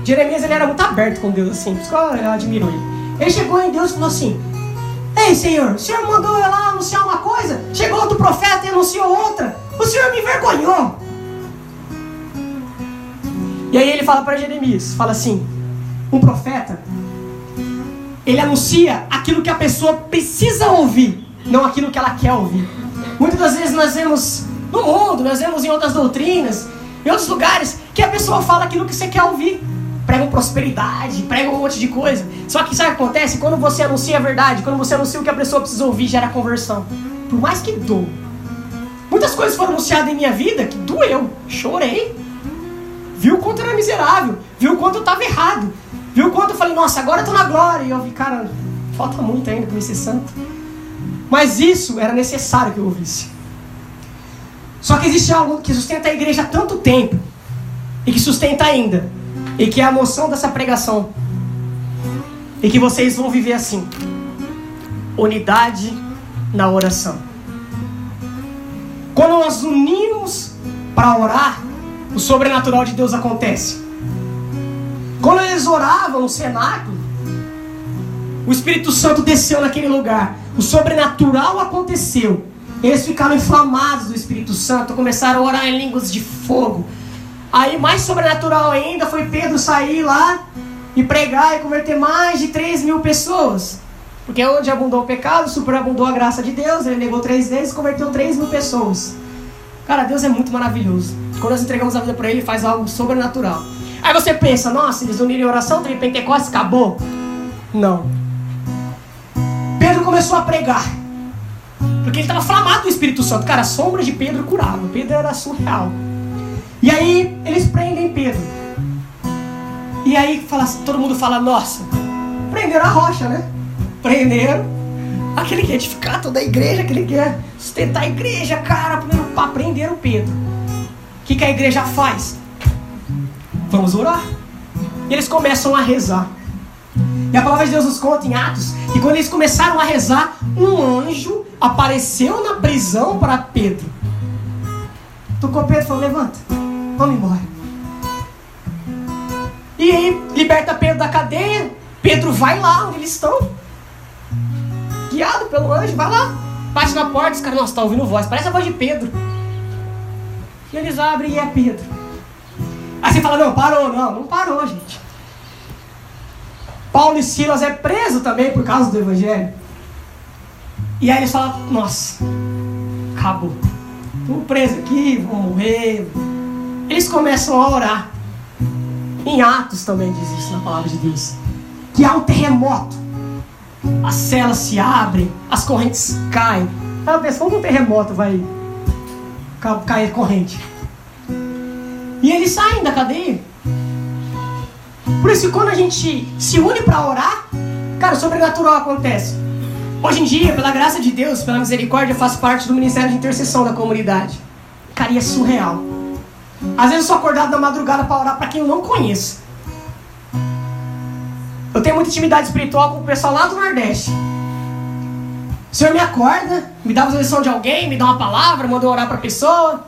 ele era muito aberto com Deus, assim, por isso que eu admiro ele. Ele chegou em Deus e falou assim: ei, Senhor, o Senhor mandou eu lá anunciar uma coisa, chegou outro profeta e anunciou outra, o Senhor me envergonhou. E aí ele fala para Jeremias, fala assim: um profeta, ele anuncia aquilo que a pessoa precisa ouvir, não aquilo que ela quer ouvir. Muitas das vezes nós vemos no mundo, nós vemos em outras doutrinas, em outros lugares, que a pessoa fala aquilo que você quer ouvir. pregam prosperidade, pregam um monte de coisa. Só que sabe o que acontece? Quando você anuncia a verdade, quando você anuncia o que a pessoa precisa ouvir, gera conversão. Por mais que doa. Muitas coisas foram anunciadas em minha vida que doeu. Chorei. Viu o quanto eu era miserável. Viu o quanto eu estava errado. Viu o quanto eu falei, nossa, agora eu tô na glória. E eu vi, cara, falta muito ainda para eu ser santo. Mas isso era necessário que eu ouvisse. Só que existe algo que sustenta a igreja há tanto tempo. E que sustenta ainda. E que é a moção dessa pregação. E que vocês vão viver assim. Unidade na oração. Quando nós unimos para orar, o sobrenatural de Deus acontece. Quando eles oravam no cenáculo, o Espírito Santo desceu naquele lugar. O sobrenatural aconteceu. Eles ficaram inflamados do Espírito Santo, começaram a orar em línguas de fogo. Aí mais sobrenatural ainda foi Pedro sair lá e pregar e converter mais de 3.000 pessoas. Porque onde abundou o pecado, superabundou a graça de Deus. Ele negou 3 vezes e converteu 3.000 pessoas. Cara, Deus é muito maravilhoso. Quando nós entregamos a vida para Ele, Ele faz algo sobrenatural. Aí você pensa, nossa, eles uniram em oração, teve Pentecostes, acabou. Não. Pedro começou a pregar. Porque ele estava flamado do Espírito Santo. Cara, a sombra de Pedro curava. Pedro era surreal. E aí, eles prendem Pedro. E aí, todo mundo fala, nossa, prenderam a rocha, né? Prenderam. Aquele que ia edificar toda a igreja, aquele que ia sustentar a igreja, cara, prenderam Pedro. O que a igreja faz? Vamos orar. E eles começam a rezar. E a palavra de Deus nos conta em Atos que quando eles começaram a rezar, um anjo apareceu na prisão para Pedro. Tocou Pedro e falou, levanta, vamos embora. E aí, liberta Pedro da cadeia. Pedro vai lá onde eles estão. Guiado pelo anjo, vai lá. Bate na porta, os caras, nossa, tá ouvindo voz. Parece a voz de Pedro. E eles abrem e é Pedro. Aí você fala, não, parou. Não parou, gente. Paulo e Silas é preso também por causa do evangelho. E aí eles falam, nossa, acabou. Estamos presos aqui, vamos morrer. Eles começam a orar. Em Atos também diz isso na palavra de Deus. Que há um terremoto. As celas se abrem, as correntes caem. Ela pensa, como um terremoto vai cair corrente? E eles saem da cadeia. Por isso que quando a gente se une para orar, cara, o sobrenatural acontece. Hoje em dia, pela graça de Deus, pela misericórdia, eu faço parte do ministério de intercessão da comunidade. Cara, e é surreal. Às vezes eu sou acordado na madrugada para orar para quem eu não conheço. Eu tenho muita intimidade espiritual com o pessoal lá do Nordeste. O Senhor me acorda, me dá uma lição de alguém, me dá uma palavra, manda eu orar para a pessoa.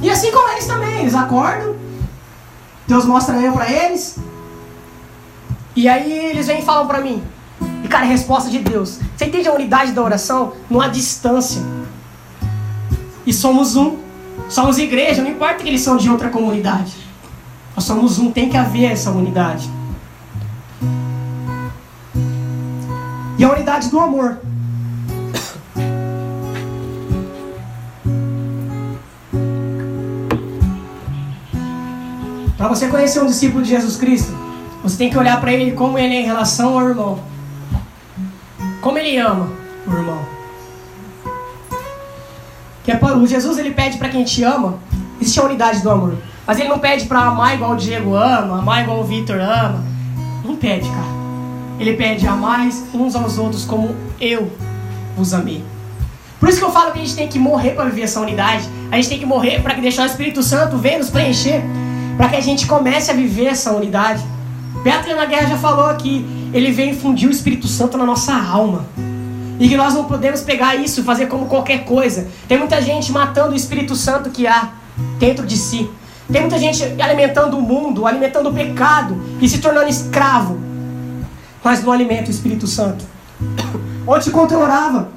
E assim como eles também, eles acordam, Deus mostra eu para eles. E aí eles vêm e falam para mim. E cara, a resposta de Deus. Você entende a unidade da oração? Não há distância. E somos um. Somos igreja, não importa que eles são de outra comunidade. Nós somos um, tem que haver essa unidade. E a unidade do amor. Para você conhecer um discípulo de Jesus Cristo, você tem que olhar para ele como ele é em relação ao irmão. Como ele ama o irmão. Que é o Jesus, ele pede para quem te ama. Existe a unidade do amor. Mas ele não pede para amar igual o Diego ama, amar igual o Vitor ama. Não pede, cara. Ele pede amar uns aos outros como eu vos amei. Por isso que eu falo que a gente tem que morrer para viver essa unidade. A gente tem que morrer para deixar o Espírito Santo vir nos preencher. Para que a gente comece a viver essa unidade. Beatriz na Guerra já falou aqui. Ele veio infundir o Espírito Santo na nossa alma. E que nós não podemos pegar isso e fazer como qualquer coisa. Tem muita gente matando o Espírito Santo que há dentro de si. Tem muita gente alimentando o mundo, alimentando o pecado e se tornando escravo. Mas não alimenta o Espírito Santo. Ontem, quando eu orava,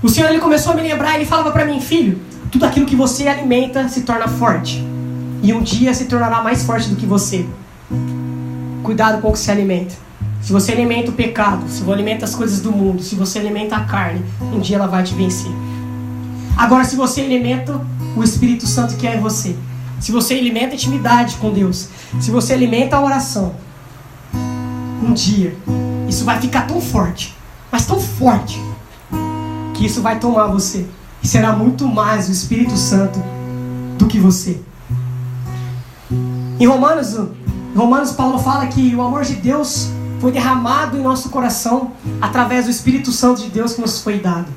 o Senhor ele começou a me lembrar. Ele falava para mim, filho, tudo aquilo que você alimenta se torna forte. E um dia se tornará mais forte do que você. Cuidado com o que se alimenta. Se você alimenta o pecado, se você alimenta as coisas do mundo, se você alimenta a carne, um dia ela vai te vencer. Agora, se você alimenta o Espírito Santo que é em você, se você alimenta a intimidade com Deus, se você alimenta a oração, um dia isso vai ficar tão forte, mas tão forte, que isso vai tomar você e será muito mais o Espírito Santo do que você. Em Romanos, Paulo fala que o amor de Deus foi derramado em nosso coração através do Espírito Santo de Deus que nos foi dado.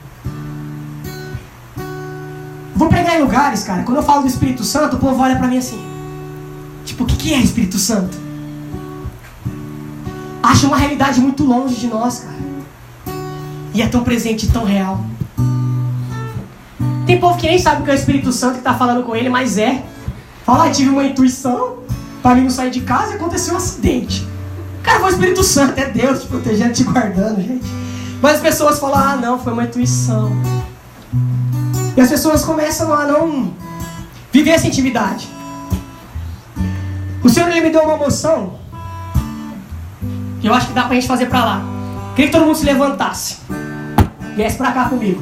Vou pregar em lugares, cara, quando eu falo do Espírito Santo, o povo olha pra mim assim, tipo, o que é Espírito Santo? Acha uma realidade muito longe de nós, cara, e é tão presente e tão real. Tem povo que nem sabe o que é o Espírito Santo que tá falando com ele, mas fala, tive uma intuição para mim não sair de casa e aconteceu um acidente. Cara, foi o Espírito Santo, é Deus te protegendo, te guardando, gente. Mas as pessoas falam, não, foi uma intuição. E as pessoas começam a não viver essa intimidade. O Senhor, Ele me deu uma moção que eu acho que dá pra gente fazer pra lá. Queria que todo mundo se levantasse. Viesse pra cá comigo.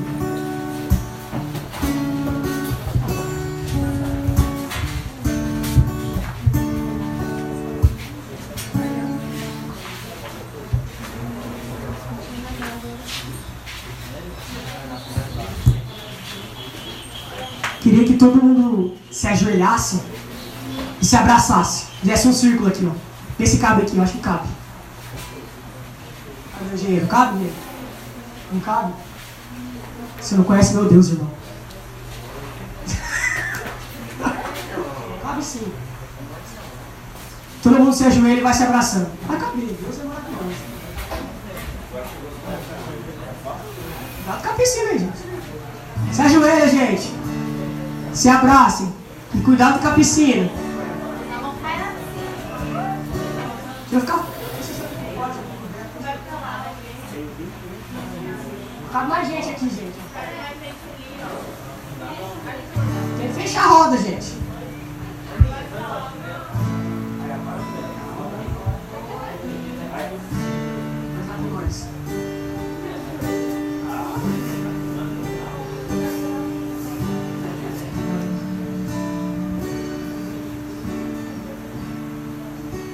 Queria que todo mundo se ajoelhasse e se abraçasse. Fizesse um círculo aqui, ó. Esse cabe aqui, eu acho que cabe. Cadê o engenheiro? Cabe, mesmo? Não cabe? Você não conhece meu Deus, irmão. Cabe sim. Todo mundo se ajoelha e vai se abraçando. Vai caber, Deus é maravilhoso. Cuidado com a piscina aí, gente. Se ajoelha, gente. Se abracem. E cuidado com a piscina. Deixa eu ficar. Cabe mais gente aqui, gente. Tem que fechar a roda, gente.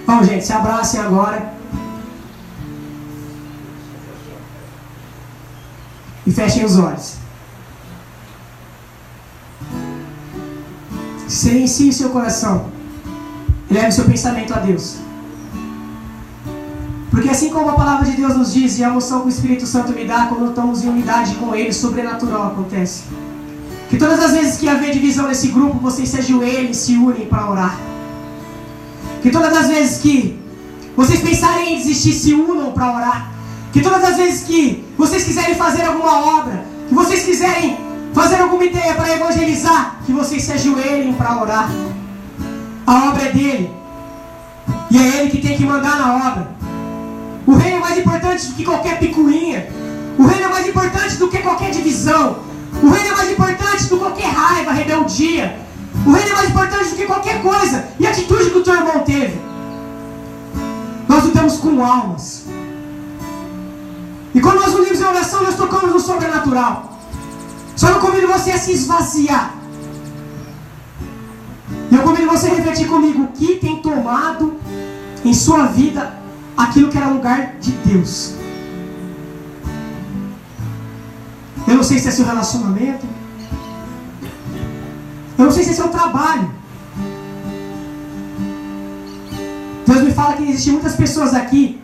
Vamos, gente, se abracem agora. E fechem os olhos. Silencie seu coração. Leve seu pensamento a Deus. Porque assim como a palavra de Deus nos diz, e a emoção que o Espírito Santo me dá quando estamos em unidade com Ele, sobrenatural acontece. Que todas as vezes que haver divisão nesse grupo, vocês se ajoelhem e se unem para orar. Que todas as vezes que vocês pensarem em desistir, se unam para orar. Que todas as vezes que vocês quiserem fazer alguma obra, que vocês quiserem fazer alguma ideia para evangelizar, que vocês se ajoelhem para orar. A obra é dele. E é ele que tem que mandar na obra. O reino é mais importante do que qualquer picuinha. O reino é mais importante do que qualquer divisão. O reino é mais importante do que qualquer raiva, rebeldia. O reino é mais importante do que qualquer coisa e atitude que o teu irmão teve. Nós lutamos com almas. E quando nós unimos em oração, nós tocamos no sobrenatural. Só eu convido você a se esvaziar. E eu convido você a refletir comigo o que tem tomado em sua vida aquilo que era lugar de Deus. Eu não sei se é seu relacionamento. Eu não sei se é seu trabalho. Deus me fala que existem muitas pessoas aqui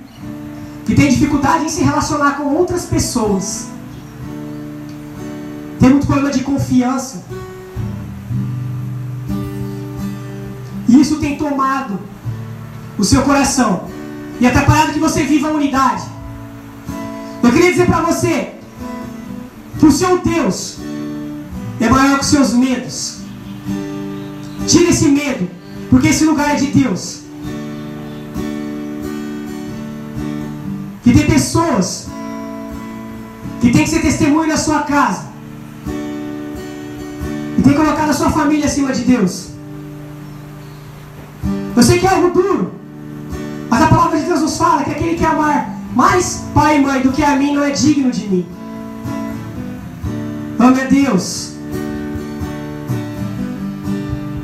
que têm dificuldade em se relacionar com outras pessoas. Tem muito problema de confiança. E isso tem tomado o seu coração e atrapalhado que você viva a unidade. Eu queria dizer para você que o seu Deus é maior que os seus medos. Tira esse medo, porque esse lugar é de Deus. Que tem pessoas que tem que ser testemunho na sua casa e tem que colocar a sua família acima de Deus. Eu sei que é algo duro, mas a palavra de Deus nos fala que aquele que amar mais pai e mãe do que a mim não é digno de mim. Ame a Deus.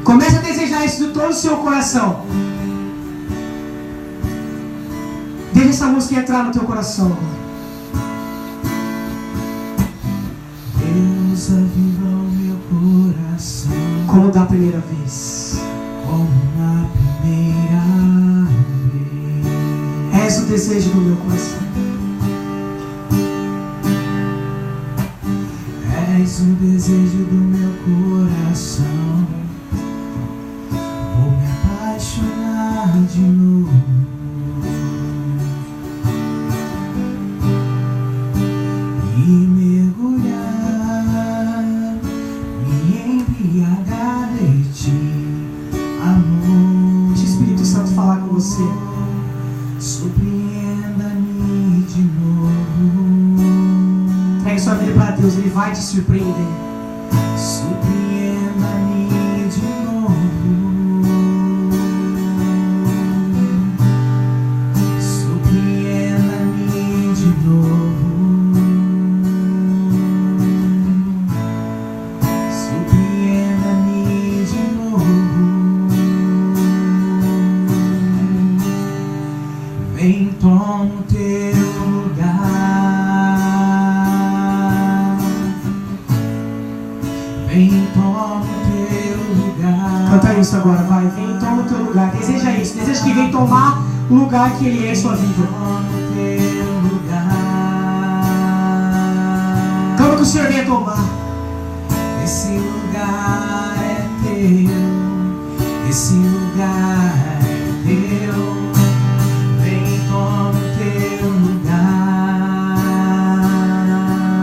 Comece a desejar desejar isso de todo o seu coração, deixa essa música entrar no teu coração agora. Deus aviva o meu coração, Como da primeira vez. como na primeira vez. És o desejo do meu coração. És o desejo do meu coração. Vou me apaixonar de novo e mergulhar, me embriagar de ti, amor. Deixa o Espírito Santo falar com você. Surpreenda-me de novo. Entregue sua vida para Deus, Ele vai te surpreender. Surpreenda-me de novo. Surpreenda-me de novo. Surpreenda-me de novo. Vem, toma o teu lugar. Vem, toma o teu lugar. Canta isso agora, vai. Vem, toma o teu lugar. Deseja isso. Deseja que vem tomar o lugar que Ele é em sua vida. Toma o teu lugar. Como que o Senhor venha tomar? Esse lugar é teu. Esse lugar é teu. Vem, toma o teu lugar.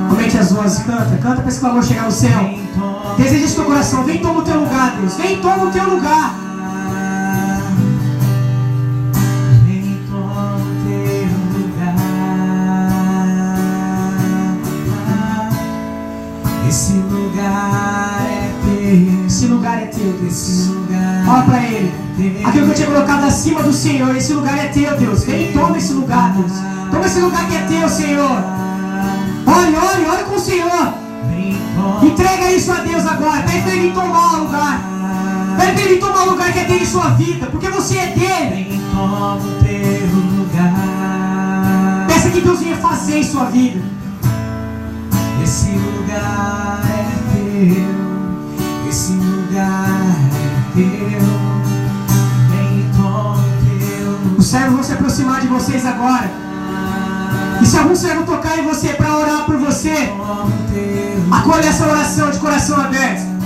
Aumente as vozes, canta. Canta para esse clamor chegar no céu. Vem, toma Deseja esse teu coração. Vem, toma o teu lugar, Deus. Vem, toma o teu lugar. Vem, toma o teu lugar. Esse lugar é teu. Esse lugar é teu, Deus. Esse lugar Olha para Ele. é teu. Aquilo que eu tinha colocado acima do Senhor. Esse lugar é teu, Deus. Vem, toma esse lugar, Deus. Toma esse lugar que é teu, Senhor. Olha com o Senhor. Vem, toma Entrega isso a Deus agora. Pede para Ele tomar o lugar. Pede para Ele tomar o lugar que é dele em sua vida. Porque você é dele. Vem, toma o teu lugar. Peça que Deus venha fazer em sua vida. Esse lugar é teu. Esse lugar é teu. Vem, toma o teu lugar. Os servos vão se aproximar de vocês agora. E se algum servo tocar em você para orar por você, Toma o teu acolhe essa oração de coração aberto. lugar.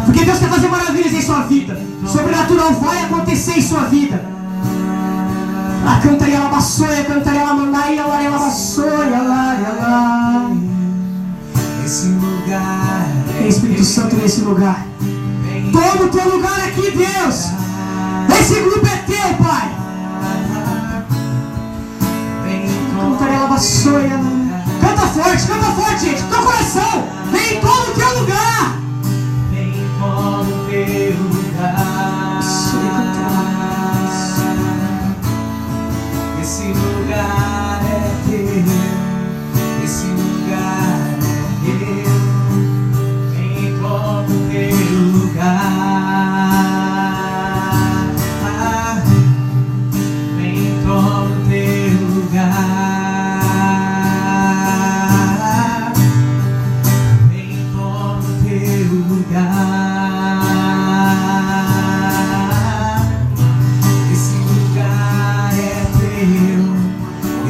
Porque Deus quer fazer maravilhas em sua vida. Sobrenatural vai acontecer em sua vida. A cantaria ela bassoia, cantaria ela mandai, ela bassoia, lá. Esse lugar Tem Espírito Santo nesse lugar. Vem, Toma o teu lugar aqui, Deus. Esse grupo é teu, Pai. vem, Cantaria ela bassoia. Canta forte, gente. Teu coração. Vem, toma o teu lugar. vem, toma o teu lugar. Esse lugar é teu. Esse lugar é teu. Vem, toma o teu lugar. Vem, toma o teu lugar. Vem, toma o teu lugar. Esse lugar é teu.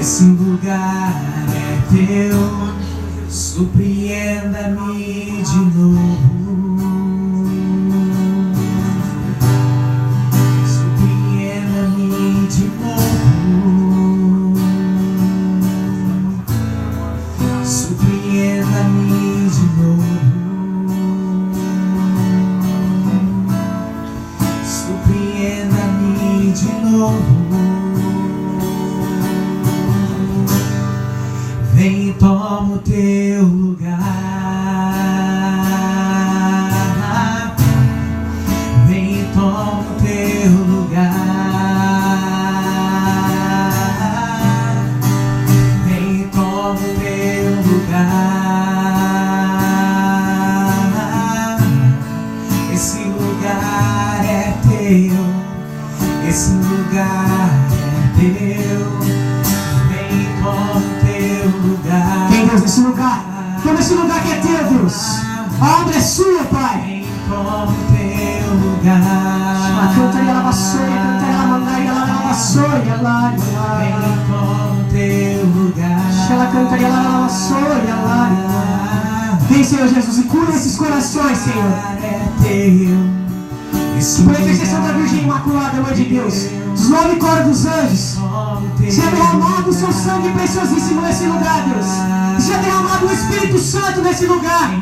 Esse lugar é teu. Surpreenda-me de novo. Surpreenda-me de novo. Surpreenda-me de novo. Surpreenda-me de novo. Vem, toma o teu lugar. A obra é sua, Pai. Vem, toma o teu lugar. Cantaria la vassoia, cantaria la mandaria la vassoia, lá. Vem, toma o teu lugar. Ela cantaria la vassoia, lá. Vem, Senhor Jesus, e cura esses corações, Senhor. É teu. Por intercessão da Virgem Imaculada, Mãe de Deus, dos 9 coros dos anjos, seja derramado o seu sangue preciosíssimo nesse lugar, Deus. Seja derramado o Espírito Santo nesse lugar.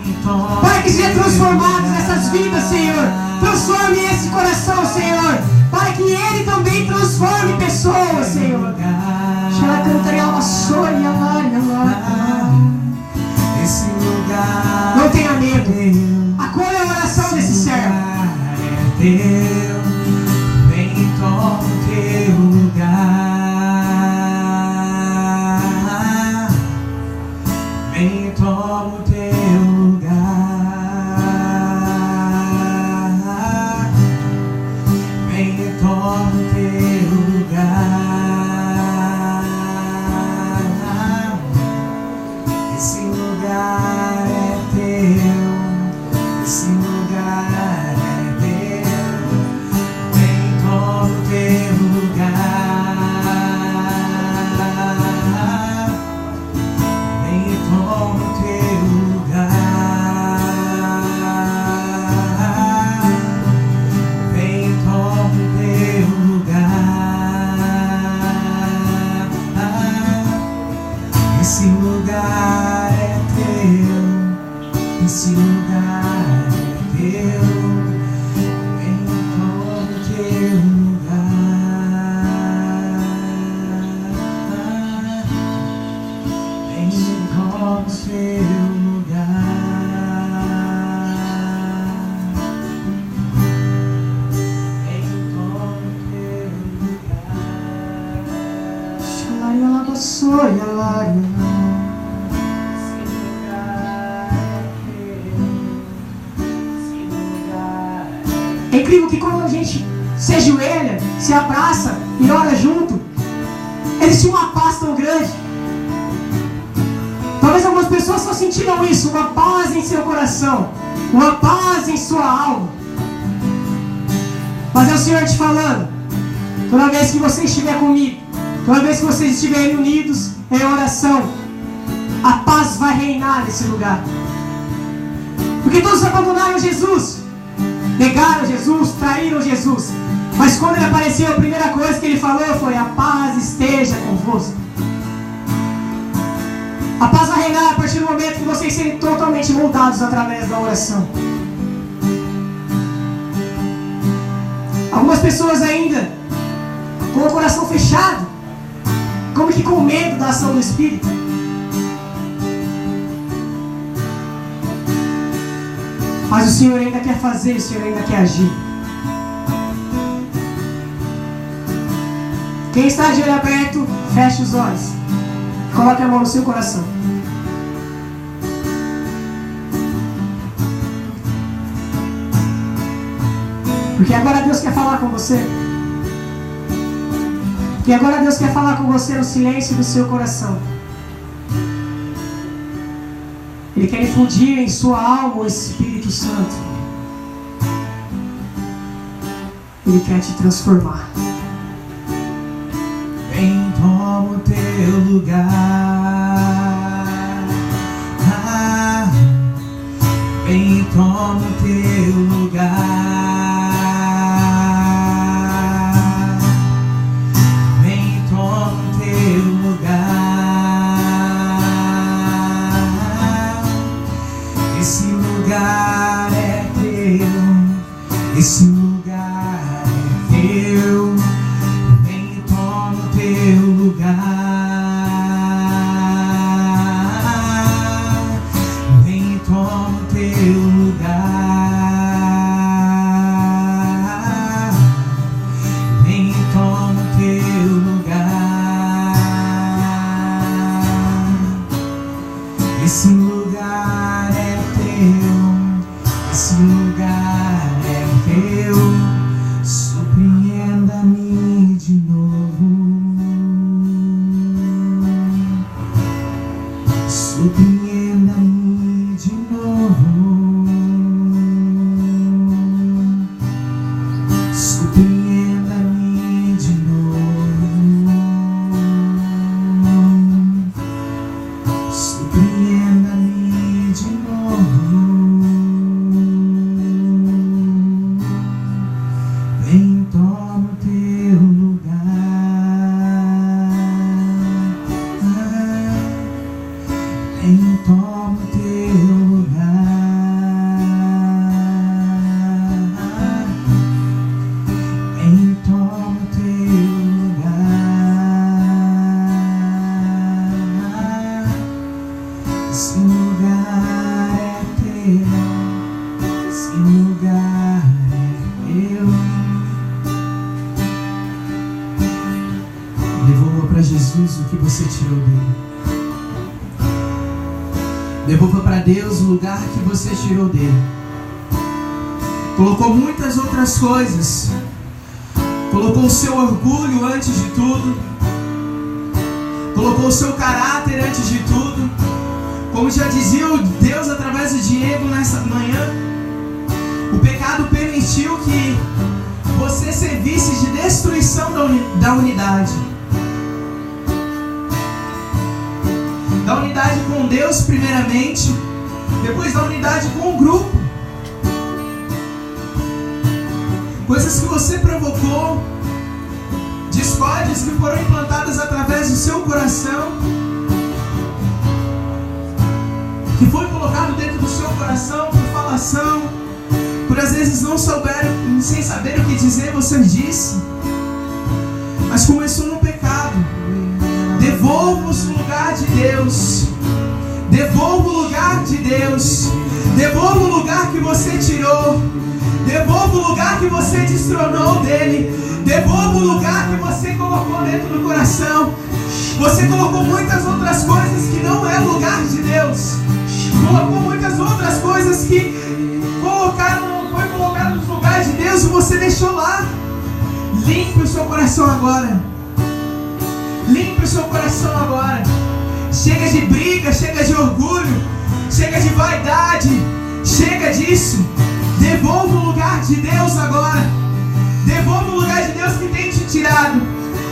Pai, que seja transformado nessas vidas, Senhor. Transforme esse coração, Senhor. Para que Ele também transforme pessoas, Senhor. Ela cantaria a vassoia, lá. Esse lugar. Não tenha medo. Acolha a oração desse servo. Teu, vem e toma o teu lugar. Vem e toma o teu lugar. Vem e toma o teu lugar. Esse lugar é teu. Esse lugar é teu. Esse lugar é teu. Esse lugar é teu. Vem toma o teu lugar. Vem toma o teu lugar. Vem toma o teu lugar. Chamaria la vassoia, lá. É incrível que quando a gente se ajoelha, se abraça e ora junto, existe uma paz tão grande. Talvez algumas pessoas só sentiram isso, uma paz em seu coração, uma paz em sua alma. Mas é o Senhor te falando, toda vez que você estiver comigo, toda vez que vocês estiverem unidos em oração, a paz vai reinar nesse lugar. Porque todos abandonaram Jesus, negaram Jesus, traíram Jesus. Mas quando ele apareceu, a primeira coisa que ele falou foi: a paz esteja convosco. A paz vai reinar a partir do momento que vocês serem totalmente moldados através da oração. Algumas pessoas ainda com o coração fechado, como que com medo da ação do Espírito. Mas o Senhor ainda quer fazer, o Senhor ainda quer agir. Quem está de olho aberto, feche os olhos. Coloque a mão no seu coração. Porque agora Deus quer falar com você. Porque agora Deus quer falar com você no silêncio do seu coração. Ele quer infundir em sua alma o Espírito Santo. Ele quer te transformar. Vem, toma o teu lugar. Vem, toma o teu lugar. Vem, toma o teu lugar. Esse lugar é teu. Esse lugar é teu. Vem, toma o teu lugar. Vem, toma o teu lugar. Vem, toma o teu lugar. Esse lugar é teu. Esse lugar é teu. Surpreenda-me de novo. Surpreenda-me de novo. que você tirou dele. Devolva para Deus o lugar que você tirou dele. Colocou muitas outras coisas. Colocou o seu orgulho antes de tudo. Colocou o seu caráter antes de tudo. Como já dizia o Deus através do Diego nessa manhã, o pecado permitiu que você servisse de destruição da unidade. Da unidade com Deus primeiramente, depois da unidade com o grupo. Coisas que você provocou, discórdias que foram implantadas através do seu coração, que foi colocado dentro do seu coração por falação, por às vezes não souberam, sem saber o que dizer, você disse, mas começou no pecado. Devolva-os o lugar de Deus. Devolva o lugar de Deus. Devolva o lugar que você tirou. Devolva o lugar que você destronou dele. Devolva o lugar que você colocou dentro do coração. Você colocou muitas outras coisas que não é lugar de Deus. Colocou muitas outras coisas que não foi colocado no lugar de Deus e você deixou lá. Limpe o seu coração agora. Limpe o seu coração agora. Chega de briga, chega de orgulho, chega de vaidade, chega disso. Devolva o lugar de Deus agora. Devolva o lugar de Deus que tem te tirado.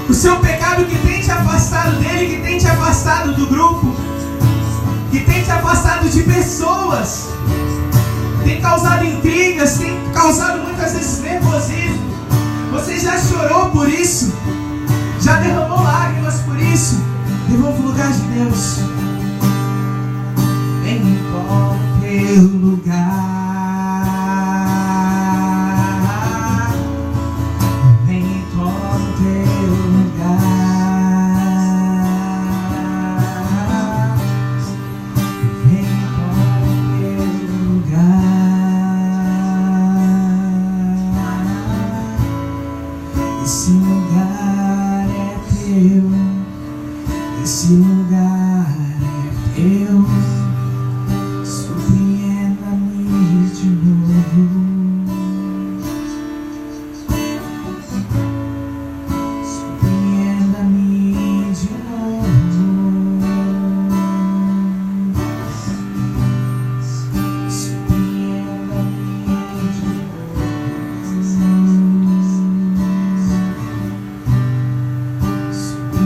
O seu pecado que tem te afastado dele, que tem te afastado do grupo, que tem te afastado de pessoas, tem causado intrigas, tem causado muitas vezes nervosismo. Você já chorou por isso? Já derramou lágrimas por isso? Devolva o lugar de Deus. Vem e toma o teu lugar. Vem e toma o teu lugar. Vem e toma o teu lugar. Esse lugar é teu. Esse lugar é teu. Surpreenda-me de novo. Surpreenda-me de novo.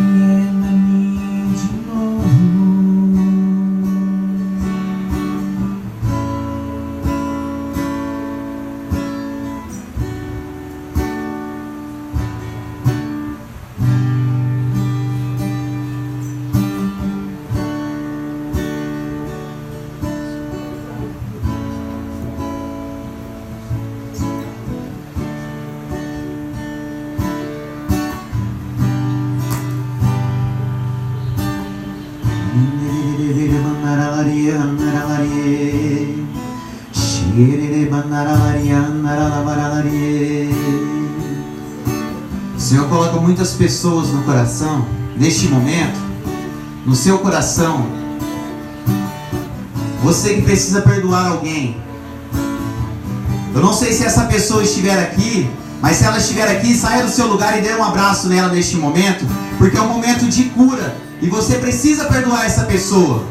Surpreenda-me de O Senhor coloca muitas pessoas no coração, neste momento, no seu coração. Você que precisa perdoar alguém. Eu não sei se essa pessoa estiver aqui, mas se ela estiver aqui, saia do seu lugar e dê um abraço nela neste momento, porque é um momento de cura e você precisa perdoar essa pessoa.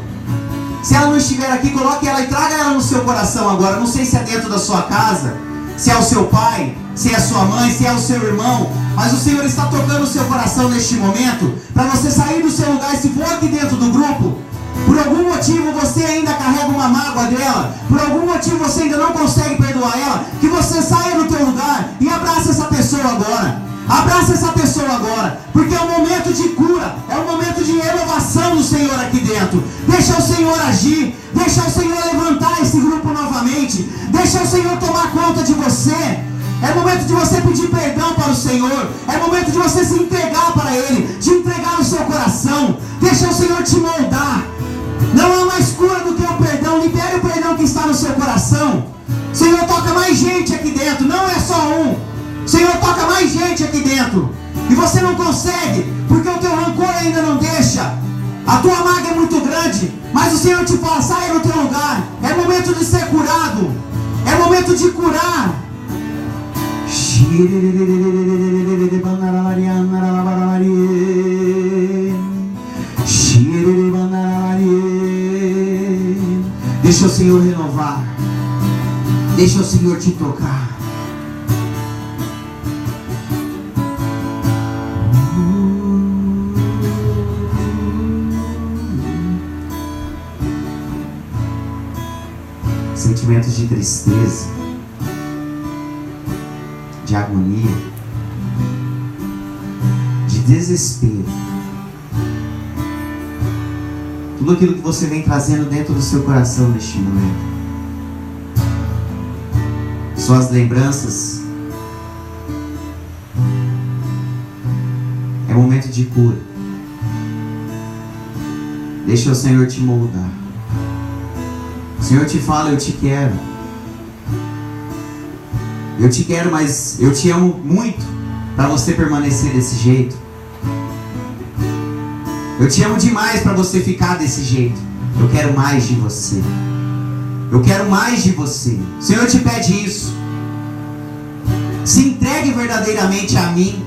Se ela não estiver aqui, coloque ela e traga ela no seu coração agora. Não sei se é dentro da sua casa, se é o seu pai, se é a sua mãe, se é o seu irmão, mas o Senhor está tocando o seu coração neste momento, para você sair do seu lugar. Se for aqui dentro do grupo, por algum motivo você ainda carrega uma mágoa dela, por algum motivo você ainda não consegue perdoar ela, que você saia do teu lugar e abrace essa pessoa agora. Abraça essa pessoa agora, porque é um momento de cura, é um momento de renovação do Senhor aqui dentro. Deixa o Senhor agir, deixa o Senhor levantar esse grupo novamente, deixa o Senhor tomar conta de você. É momento de você pedir perdão para o Senhor, é momento de você se entregar para Ele, de entregar o seu coração. Deixa o Senhor te moldar. Não há mais cura do que o perdão. Libere o perdão que está no seu coração. Senhor, toca mais gente aqui dentro, não é só um. Senhor, toca mais gente aqui dentro. E você não consegue, porque o teu rancor ainda não deixa. A tua mágoa é muito grande, mas o Senhor te fala, saia do teu lugar. É momento de ser curado. É momento de curar. Deixa o Senhor renovar. Deixa o Senhor te tocar. Sentimentos de tristeza, de agonia, de desespero. Tudo aquilo que você vem trazendo dentro do seu coração neste momento. Suas lembranças. É momento de cura. Deixa o Senhor te moldar. O Senhor te fala, eu te quero. Eu te quero, mas eu te amo muito para você permanecer desse jeito. Eu te amo demais para você ficar desse jeito. Eu quero mais de você. Eu quero mais de você. O Senhor te pede isso. Se entregue verdadeiramente a mim,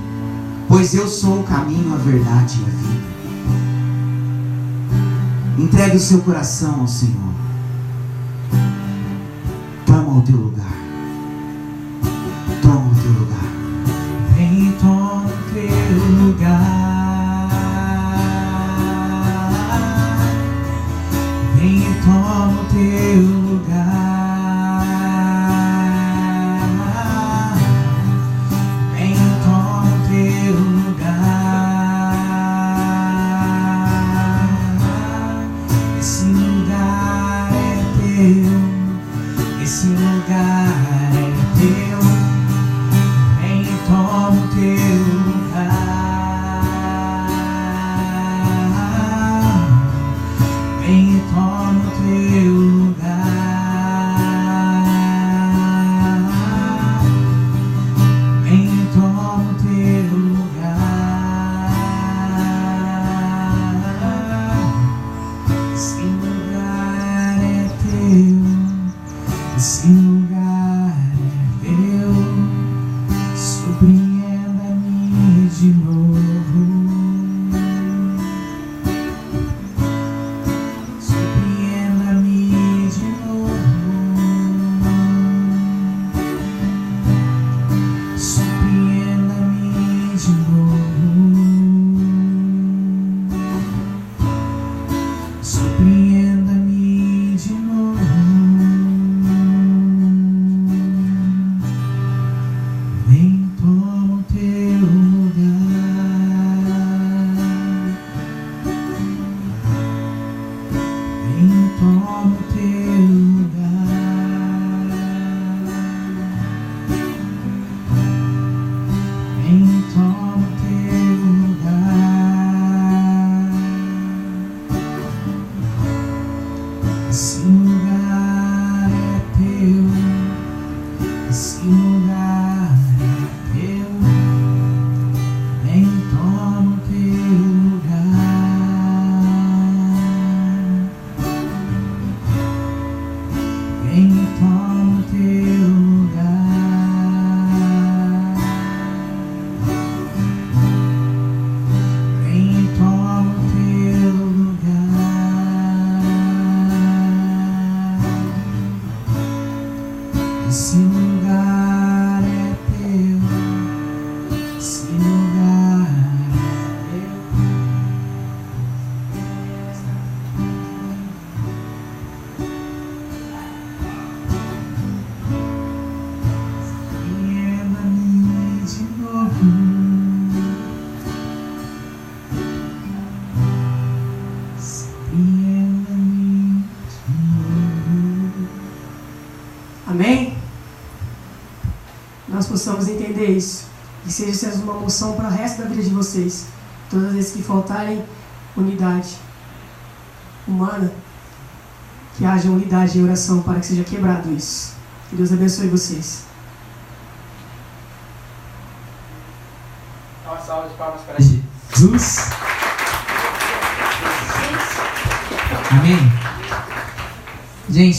pois eu sou o caminho, a verdade e a vida. Entregue o seu coração ao Senhor. Toma o teu lugar. Toma o teu lugar. Vem e toma o teu lugar. Vem e toma o teu lugar. Vem e toma o teu lugar. Esse lugar é teu. Esse lugar é teu. Vem e toma o teu lugar. Vem e toma o teu lugar. Vem e toma o teu lugar. Esse lugar é teu. Esse lugar é teu. Surpreenda-me de novo. Surpreenda-me de novo. Surpreenda-me de novo. Surpreenda-me de novo. Vem, toma o teu lugar. Vem, toma o teu lugar. Vem, toma o teu lugar. Esse lugar é teu. Esse lugar é teu. Vem, toma o teu lugar. Vem, toma o teu lugar. Vem, toma o teu lugar. Esse lugar é teu. Esse lugar é teu. Surpreenda-me de novo. Surpreenda-me de novo. Amém? Nós possamos entender isso. Que seja uma moção para o resto da vida de vocês. Todas as vezes que faltarem unidade humana, que haja unidade em oração para que seja quebrado isso. Que Deus abençoe vocês. Uma salva de palmas. Jesus. Amém? Gente.